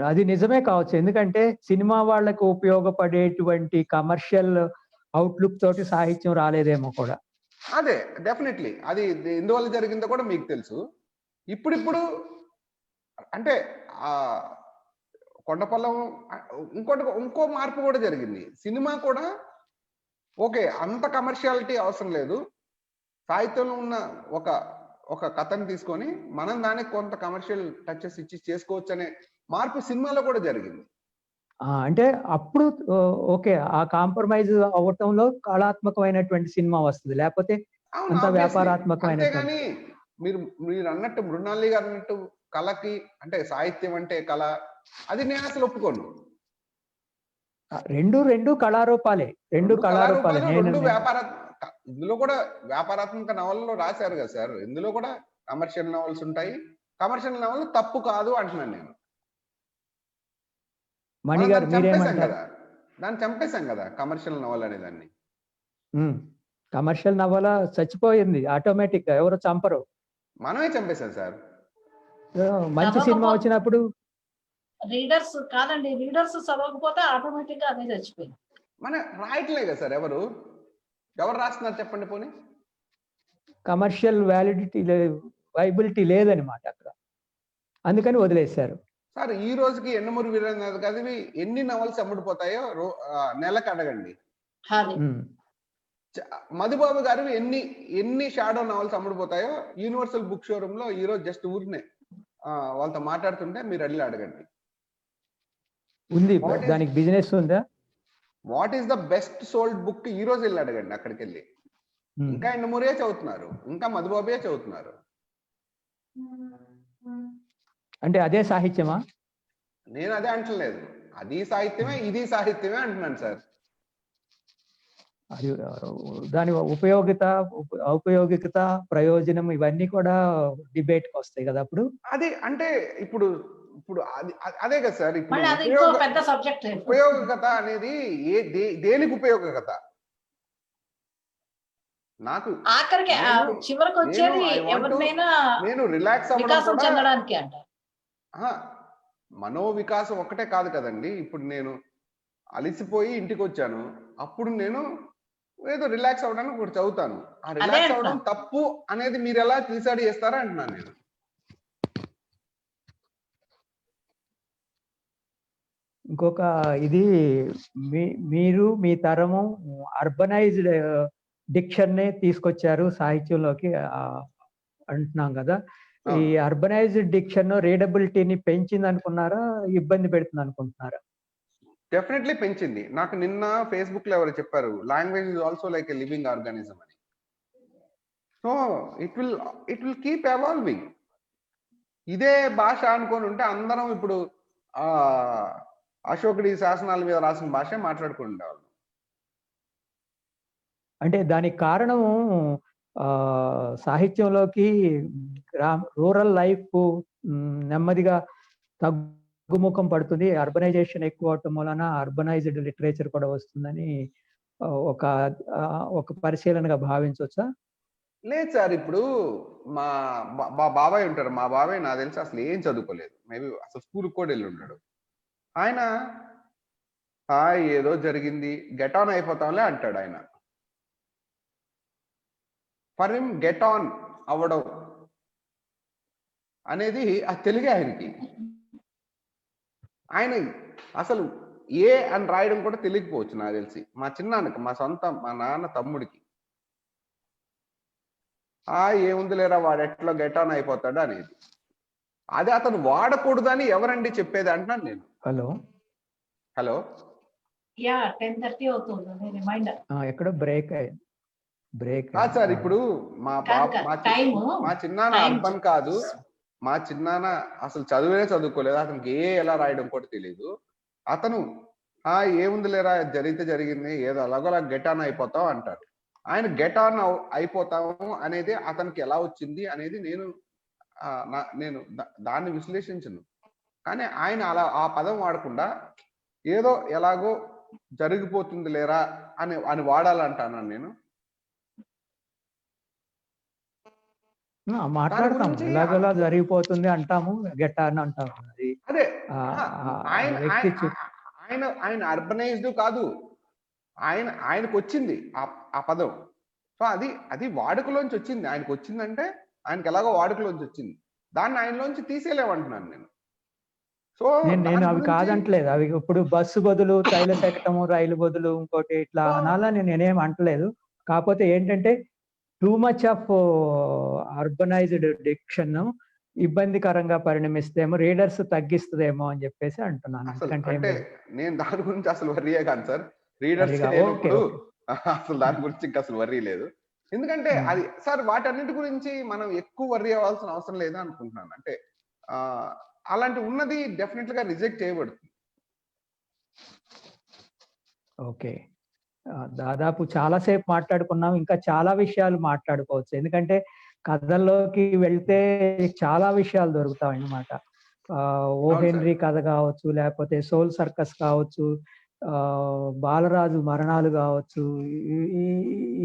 అది నిజమే కావచ్చు. ఎందుకంటే సినిమా వాళ్ళకి ఉపయోగపడేటువంటి కమర్షియల్ అవుట్లుక్ తోటి సాహిత్యం రాలేదేమో కూడా. అదే డెఫినెట్లీ అది ఎందువల్ల జరిగిందో కూడా మీకు తెలుసు. ఇప్పుడు అంటే ఆ కొండపల్లం ఇంకో మార్పు కూడా జరిగింది. సినిమా కూడా ఓకే, అంత కమర్షియాలిటీ అవసరం లేదు, సాహిత్యంలో ఉన్న ఒక కథను తీసుకొని మనం దానికి కొంత కమర్షియల్ టచెస్ ఇచ్చి చేసుకోవచ్చు అనే మార్పు సినిమాలో కూడా జరిగింది. అంటే అప్పుడు ఓకే, ఆ కాంప్రమైజ్ అవ్వటంలో కళాత్మకమైనటువంటి సినిమా వస్తుంది, లేకపోతే అంత వ్యాపారాత్మకమైన. అంతేగాని మీరు అన్నట్టు మృణాలి గారు అన్నట్టు కళకి అంటే సాహిత్యం అంటే కళ, అది నేను అసలు ఒప్పుకోను. రెండు కళారూపాలే. రెండు ఇందులో కూడా వ్యాపారాత్మక నవలలో రాశారు కదా సార్. ఇందులో కూడా కమర్షియల్ నవల్స్ ఉంటాయి. కమర్షియల్ నవల్ తప్పు కాదు అంటున్నాను నేను. మణిగారు దాన్ని చంపేశాం కదా కమర్షియల్ నవల్ అనే దాన్ని. కమర్షియల్ నవల చచ్చిపోయింది ఆటోమేటిక్ గా, ఎవరు చంపరు, మనమే చంపేశాం సార్. మంచి సినిమా వచ్చినప్పుడు రీడర్స్ చదవకపోతే ఆటోమేటిక్ గా అదే చచ్చిపోయింది. మన రాయట్లే కదా సార్. ఎవరు రాస్తున్నారు చెప్పండి పోనీ. కమర్షియల్ వైబిలిటీ లేదనమాట అక్కడ, అందుకని వదిలేశారు సార్. ఈ రోజుకి ఎండమూరి వీరేంద్రనాథ్ గారివి ఎన్ని నవల్స్ అమ్ముడుపోతాయో నెలకు అడగండి. మధుబాబు గారివి ఎన్ని షాడో నవల్స్ అమ్ముడుపోతాయో యూనివర్సల్ బుక్ షోరూమ్ లో ఈ రోజు జస్ట్ ఊరినే వాళ్ళతో మాట్లాడుతుంటే మీరు వెళ్ళి అడగండి. ఉంది దానికి బిజినెస్ ఉందా? What is the best sold book ఈ రోజు వెళ్ళి అడగండి. అక్కడికి వెళ్ళి ఇంకా ఎండమూరే చదువుతున్నారు, ఇంకా మధుబాబే చదువుతున్నారు. అంటే అదే సాహిత్యమా? నేను అదే అంటలేదు. అది సాహిత్యమే, ఇది సాహిత్యమే అంటున్నాను సార్. అది దాని ఉపయోగిత ప్రయోజనం ఇవన్నీ కూడా డిబేట్ కి వస్తాయి కదా అప్పుడు. అది అంటే ఇప్పుడు అదే కదా సార్. ఇప్పుడు ఉపయోగకత అనేది దేనికి ఉపయోగకత? నాకు నేను రిలాక్స్ అవ్వడానికి మనో వికాసం ఒక్కటే కాదు కదండి. ఇప్పుడు నేను అలిసిపోయి ఇంటికి వచ్చాను, అప్పుడు నేను ఏదో రిలాక్స్ అవ్వడానికి ఒకటి చదువుతాను. ఆ రిలాక్స్ అవ్వడం తప్పు అనేది మీరు ఎలా డిసైడ్ చేస్తారా అంటున్నాను నేను. ఇంకొక ఇది మీరు మీ తరము అర్బనైజ్డ్ డిక్షన్ నే తీసుకొచ్చారు సాహిత్యంలోకి అంటున్నాం కదా. ఈ అర్బనైజ్డ్ డిక్షన్ రీడబిలిటీని పెంచింది అనుకున్నారా, ఇబ్బంది పెడుతుంది అనుకుంటున్నారా? డెఫినెట్లీ పెంచింది. నాకు నిన్న ఫేస్బుక్ లో ఎవరు చెప్పారు, language is also like a living organism అని. So it will keep evolving. ఇదే భాష అనుకొని ఉంటే అందరం ఇప్పుడు ఆ అశోకుడి శాసనాల మీద రాసిన భాష మాట్లాడుకుంటాం. అంటే దానికి కారణము సాహిత్యంలోకి రూరల్ లైఫ్ నెమ్మదిగా తగ్గుముఖం పడుతుంది, అర్బనైజేషన్ ఎక్కువ అవటం వలన అర్బనైజ్డ్ లిటరేచర్ కూడా వస్తుందని ఒక పరిశీలనగా భావించవచ్చా? లేదు సార్, ఇప్పుడు మా బాబాయ్ ఉంటారు. మా బాబాయ్ నాకు తెలిసి అసలు ఏం చదువుకోలేదు, మేబీ అసలు స్కూల్కి కూడా వెళ్ళి ఉంటాడు. ఆయన ఏదో జరిగింది గెట్ ఆన్ అయిపోతాంలే అంటాడు. ఆయన ఫర్ హిమ్ గెట్ ఆన్ అవ్వడం అనేది ఆ తెలుగే ఆయనకి. ఆయన అసలు ఏ అని రాయడం కూడా తెలియకపోవచ్చు నాకు తెలిసి. మా చిన్నాన్నకి, మా నాన్న తమ్ముడికి ఏముంది లేరా వాడు ఎట్లా గెట్ ఆన్ అయిపోతాడు అనేది. అది అతను వాడకూడదని ఎవరండి చెప్పేది అంటున్నాను నేను. హలో యా 10:30 అవుతుంది రిమైండర్. ఎక్కడ బ్రేక్ సార్, ఇప్పుడు మా చిన్నాన్న అర్బన్ కాదు, మా చిన్నాన్న అసలు చదువునే చదువుకోలేదు, అతనికి ఎలా రాయడం కూడా తెలియదు. అతను ఏముంది లేరా జరిగితే జరిగింది, ఏదో అలాగోలా గెట్ ఆన్ అయిపోతాం అంటారు. ఆయన గెట్ ఆన్ అయిపోతాము అనేది అతనికి ఎలా వచ్చింది అనేది నేను దాన్ని విశ్లేషించను. కానీ ఆయన అలా ఆ పదం వాడకుండా ఏదో ఎలాగో జరిగిపోతుంది లేరా అని వాడాలంటాను నేను. మాట్లాడతాం, ఇలాగలా జరిగిపోతుంది అంటాము, గెట్ ఆన్ అంటాము. అదే ఆయన అర్బనైజ్డ్ కాదు, ఆయనకు వచ్చింది ఆ పదం. సో అది వాడుకలోంచి వచ్చింది, ఆయనకు వచ్చిందంటే ఆయనకి ఎలాగో వాడుకలోంచి వచ్చింది, దాన్ని ఆయనలోంచి తీసేయలేమంటున్నాను నేను. సో నేను అవి కాదంటలేదు, అవి ఇప్పుడు బస్సు బదులు రైలు ఎక్కటము, రైలు బదులు ఇంకోటి ఇట్లా అనాలని నేనేం అంటలేదు. కాకపోతే ఏంటంటే too much of urbanised diction ఇబ్బందికరంగా పరిణమిస్తేమో, రీడర్స్ తగ్గిస్తుందేమో అని చెప్పేసి అంటున్నాను. అంటే నేను దాని గురించి అసలు వర్రీయే కాదు సార్, రీడర్స్ అసలు దాని గురించి ఇంకా అసలు వర్రీ లేదు. ఎందుకంటే అది సార్ వాటన్నిటి గురించి మనం ఎక్కువ వర్రీ అవ్వాల్సిన అవసరం లేదు అనుకుంటున్నాను. అంటే అలాంటి ఉన్నది డెఫినెట్ గా రిజెక్ట్ చేయబడుతుంది. ఓకే, దాదాపు చాలాసేపు మాట్లాడుకున్నాం, ఇంకా చాలా విషయాలు మాట్లాడుకోవచ్చు. ఎందుకంటే కథల్లోకి వెళ్తే చాలా విషయాలు దొరుకుతాయి అన్నమాట. ఓ హెన్రీ కథ కావచ్చు, లేకపోతే సోల్ సర్కస్ కావచ్చు, బాలరాజు మరణాలు కావచ్చు.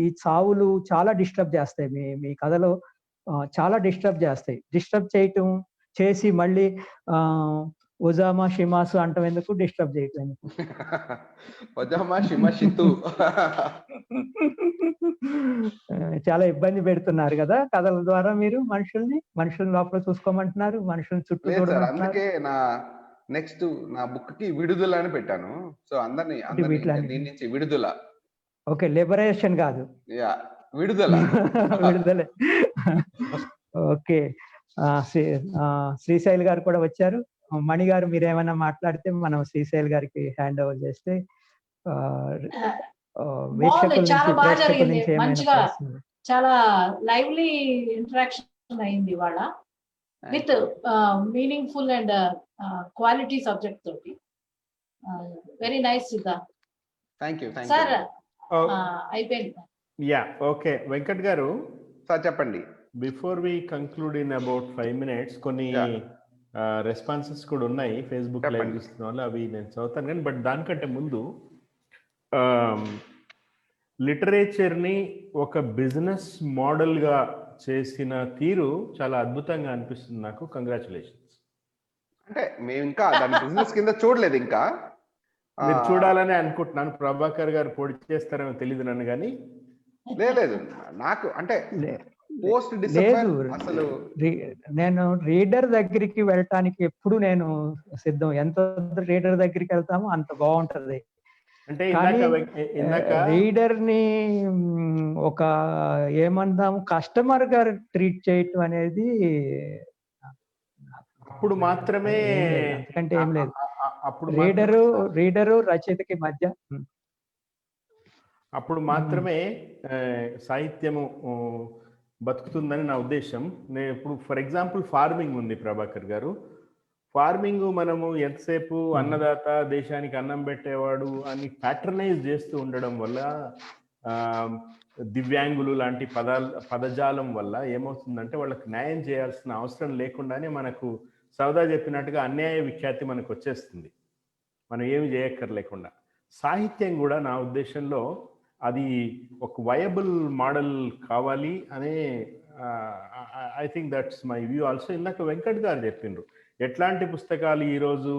ఈ చావులు చాలా డిస్టర్బ్ చేస్తాయి, మీ కథలో చాలా డిస్టర్బ్ చేస్తాయి. డిస్టర్బ్ చేసి మళ్ళీ ఒజామా షిమాసు అంటాం ఎందుకు, డిస్టర్బ్ చేయటం ఎందుకు? చాలా ఇబ్బంది పెడుతున్నారు కదా కథల ద్వారా మీరు. మనుషుల్ని లోపల చూసుకోమంటున్నారు, మనుషుల్ని చుట్టూ చూడమంటున్నారు. అందుకే నెక్స్ట్ నా బుక్ కి విడుదల అని పెట్టాను. సో అందరినీ దీని నుంచి విడుదల. ఓకే, లిబరేషన్ కాదు, విడుదల. విడుదలే. ఓకే, శ్రీశైల్ గారు కూడా వచ్చారు. మణి గారు, మీరేమైనా మాట్లాడితే మనం శ్రీశైల్ గారికి హ్యాండ్ ఓవర్ చేస్తే చాలా లైవ్లీ ఇంటరాక్షన్ అయింది ఇవాళ, with meaningful and quality subject తోటి. Very nice Siddha. Thank you sir. అయిపోయింది. యా, ఓకే వెంకట్ గారు సార్ చెప్పండి. Before we conclude in about 5 minutes కొన్ని రెస్పాన్సెస్ కూడా ఉన్నాయి ఫేస్బుక్ లైవ్ చూస్తున్న వాళ్ళు, అవి నేను చదువుతాను. కానీ బట్ దానికంటే ముందు లిటరేచర్ని ఒక బిజినెస్ మోడల్గా చేసిన తీరు చాలా అద్భుతంగా అనిపిస్తుంది నాకు. కంగ్రాచులేషన్స్. అంటే మేము ఇంకా దాని బిజినెస్ కింద చూడలేదు, ఇంకా మీరు చూడాలని అనుకుంటున్నాను. ప్రభాకర్ గారు పొడి చేస్తారేమో తెలియదు నన్ను, కానీ లేదు నాకు అంటే లేదు, నేను రీడర్ దగ్గరికి వెళ్ళటానికి ఎప్పుడు నేను సిద్ధం. ఎంత రీడర్ దగ్గరికి వెళ్తామో అంత బాగుంటది. అంటే రీడర్ ని ఒక ఏమందాము కస్టమర్ గా ట్రీట్ చేయటం అనేది అప్పుడు మాత్రమే, ఎందుకంటే ఏం లేదు. అప్పుడు రీడరు రచయితకి మధ్య అప్పుడు మాత్రమే సాహిత్యము బతుకుతుందని నా ఉద్దేశం. నేను ఇప్పుడు ఫర్ ఎగ్జాంపుల్ ఫార్మింగ్ ఉంది ప్రభాకర్ గారు. ఫార్మింగ్ మనము ఎంతసేపు అన్నదాత దేశానికి అన్నం పెట్టేవాడు అని ప్యాట్రనైజ్ చేస్తూ ఉండడం వల్ల, దివ్యాంగులు లాంటి పదజాలం వల్ల ఏమవుతుందంటే వాళ్ళకి న్యాయం చేయాల్సిన అవసరం లేకుండానే మనకు సౌదా చెప్పినట్టుగా అన్యాయ విఖ్యాతి మనకు వచ్చేస్తుంది, మనం ఏమి చేయక్కర్లేకుండా. సాహిత్యం కూడా నా ఉద్దేశంలో అది ఒక వయబుల్ మోడల్ కావాలి అనే, I think that's my view also. ఇందాక వెంకట్ గారు చెప్పిండ్రు ఎట్లాంటి పుస్తకాలు ఈరోజు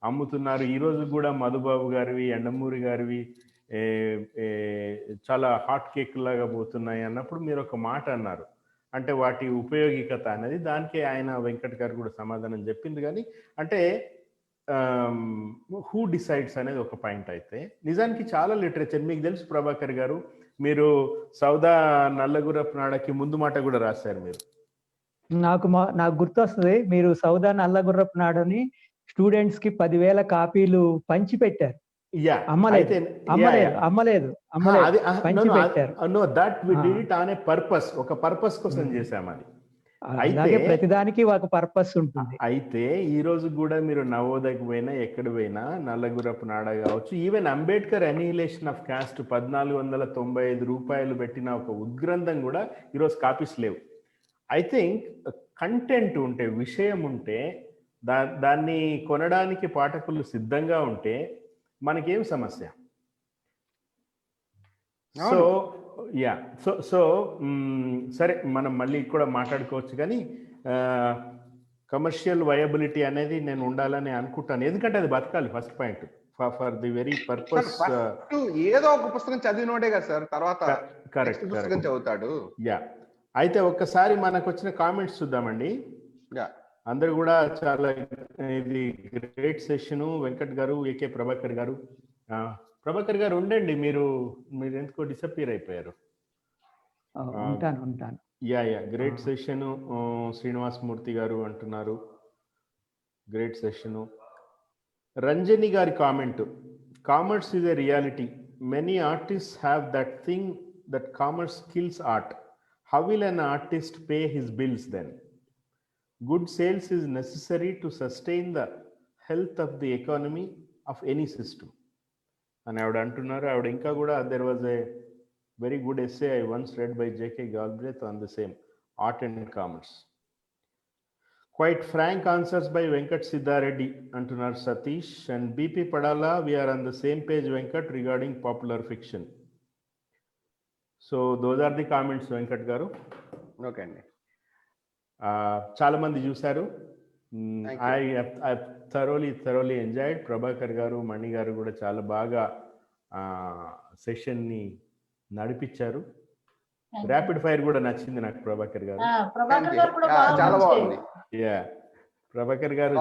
అమ్ముతున్నారు. ఈరోజు కూడా మధుబాబు గారివి, ఎండమూరి గారివి చాలా హాట్ కేక్ లాగా పోతున్నాయి అన్నప్పుడు మీరు ఒక మాట అన్నారు, అంటే వాటి ఉపయోగికత అనేది. దానికి ఆయన వెంకట్ గారు కూడా సమాధానం చెప్పింది. కానీ అంటే హూ డిసైడ్స్ అనేది ఒక పాయింట్. అయితే నిజానికి చాలా లిటరేచర్ మీకు తెలుసు ప్రభాకర్ గారు, మీరు సౌదా నల్లగుర్రపు నాడకి ముందు మాట కూడా రాశారు మీరు. నాకు గుర్తొస్తుంది, మీరు సౌదా నల్లగుర్రపు నాడని స్టూడెంట్స్ కి 10,000 కాపీలు పంచి పెట్టారు. ఒక పర్పస్ కోసం చేశాం అది. అయితే ప్రతిదానికి ఒక పర్పస్ ఉంటుంది. అయితే ఈ రోజు కూడా మీరు నవోదయకు పోయినా ఎక్కడ పోయినా నల్లగుర్రపు నాడ కావచ్చు, even Ambedkar annihilation of cost 1495 రూపాయలు పెట్టిన ఒక ఉద్గ్రంథం కూడా ఈరోజు కాపీస్ లేవు. ఐ థింక్ కంటెంట్ ఉంటే, విషయం ఉంటే, దాన్ని కొనడానికి పాఠకులు సిద్ధంగా ఉంటే మనకేం సమస్య? సో యా, సో సరే, మనం మళ్ళీ కూడా మాట్లాడుకోవచ్చు. కానీ కమర్షియల్ వయబిలిటీ అనేది నేను ఉండాలని అనుకుంటాను, ఎందుకంటే అది బతకాలి. First point for the very purpose. ఏదో ఒక పుస్తకం చదివినోడే కదా సార్ తర్వాత కరెక్ట్ పుస్తకం చదువుతాడు. యా, అయితే ఒక్కసారి మనకు వచ్చిన కామెంట్స్ చూద్దామండి. అందరు కూడా చాలా ఇది గ్రేట్ సెషన్. వెంకట్ గారు, ఏకే ప్రభాకర్ గారు. ప్రభాకర్ గారు ఉండండి, మీరు ఎందుకో డిసప్పియర్ అయిపోయారు. ఉంటాను. Yeah great session. Srinivas Murthy గారు అంటున్నారు గ్రేట్ సెషన్. రంజని గారి comment, commerce is a reality, many artist have that thing that commerce kills art. How will an artist pay his bills then? Good sales is necessary to sustain the health of the economy of any system. And I would antunaru, I would inka kuda, there was a very good essay I once read by J.K. Galbraith on the same, art and commerce. Quite frank answers by Venkat Siddhareddy antunaru Satish. And B.P. Padala, we are on the same page Venkat regarding popular fiction. So those are the comments, Venkat garu. Okay andi. చాలా మంది చూశారు. I thoroughly enjoyed. Prabhakar గారు, మణి గారు కూడా చాలా బాగా సెషన్ని నడిపించారు. Rapid fire కూడా నచ్చింది నాకు ప్రభాకర్ గారు. చాలా బాగుంది. యా, ప్రభాకర్ గారు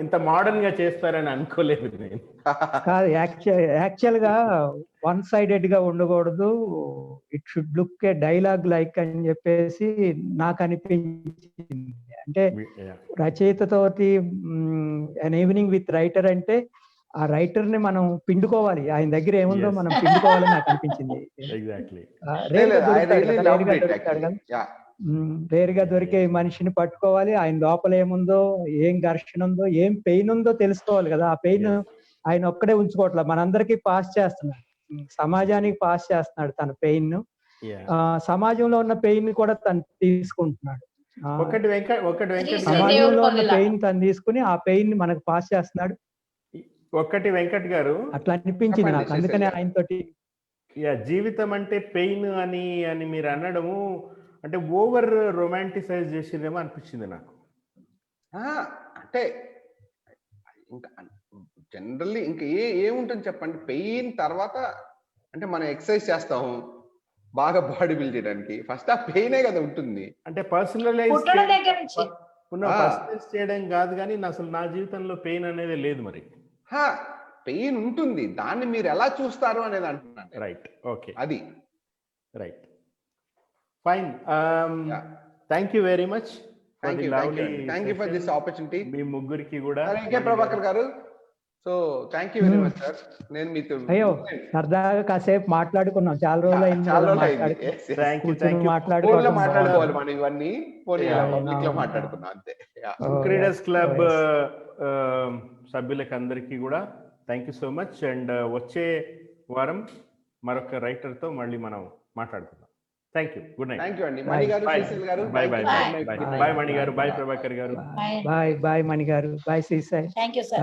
ఇంత మోడర్న్ గా చేస్తారని అనుకోలేదు నేను. కాదు, యాక్చువల్ గా వన్ సైడెడ్ గా ఉండకూడదు, it should look A dialogue like అని చెప్పేసి నాకు అనిపించింది. అంటే రచయితతోటి అన్ ఈవినింగ్ విత్ రైటర్ అంటే ఆ రైటర్ ని మనం పిండుకోవాలి, ఆయన దగ్గర ఏముందో మనం పిండుకోవాలని నాకు అనిపించింది. రేరుగా దొరికే మనిషిని పట్టుకోవాలి, ఆయన లోపల ఏముందో, ఏం ఘర్షణ ఉందో, ఏం పెయిన్ ఉందో తెలుసుకోవాలి కదా. ఆ పెయిన్ ఆయన ఒక్కడే ఉంచుకోవట్లే, మనందరికీ పాస్ చేస్తున్నాడు, సమాజానికి పాస్ చేస్తున్నాడు తన పెయిన్. సమాజంలో ఉన్న పెయిన్ కూడా తను తీసుకుంటున్నాడు. సమాజంలో ఉన్న పెయిన్ తను తీసుకుని ఆ పెయిన్ మనకు పాస్ చేస్తున్నాడు. ఒక్కటి వెంకట్ గారు అట్లా అనిపించింది నాకు, అందుకనే ఆయనతోటి. జీవితం అంటే పెయిన్ అని మీరు అనడము అంటే ఓవర్ రొమాంటిసైజ్ చేసిరేమో అనిపించింది నాకు. అంటే ఇంకా జనరల్లీ ఇంకా ఏముంటుంది చెప్పండి, పెయిన్ తర్వాత అంటే మనం ఎక్సర్సైజ్ చేస్తాము బాగా బాడీ బిల్డ్ చేయడానికి, ఫస్ట్ ఆ పెయినే కదా ఉంటుంది. అంటే పర్సనలైజ్ చేయడం కాదు, కానీ అసలు నా జీవితంలో పెయిన్ అనేది లేదు. మరి పెయిన్ ఉంటుంది, దాన్ని మీరు ఎలా చూస్తారు అనేది అంటున్నాను. రైట్, ఓకే, అది right, fine. Thank you very much. Thank you for this opportunity. మీ ముగ్గురికి కూడా. ప్రభాకర్ గారు, so thank you very much sir. నేను మీతో అయ్యో సరదాగా కాసేపు మాట్లాడుకున్నాం, చాలా రోజులు అయింది చాలా కదా రోజులు అయింది. మాట్లాడుకుని. Yes, yes. థ్యాంక్ యూ కూర్చొని ఫోన్ లో మాట్లాడుకోవడం మాట్లాడుకోవాలి మనం ఇవన్నీ, ఫోన్ అవును, పబ్లిక్ లో అవును. మాట్లాడుకున్నాం అంతే. Oh, readers yes, club oh, yes. సభ్యులకు అందరికీ కూడా thank you so much. And వచ్చే వారం మరొక రైటర్తో మళ్ళీ మనం మాట్లాడుకుందాం. Thank you. Good night. Thank you అండి మణి గారు, Bye. శ్రీశైల్ గారు. Bye Thank bye you. Bye Good bye night. Bye Mani గారు, బాయ్ ప్రభాకర్ గారు. Bye. బాయ్ బాయ్ మణి గారు, bye Srisai. Thank you sir.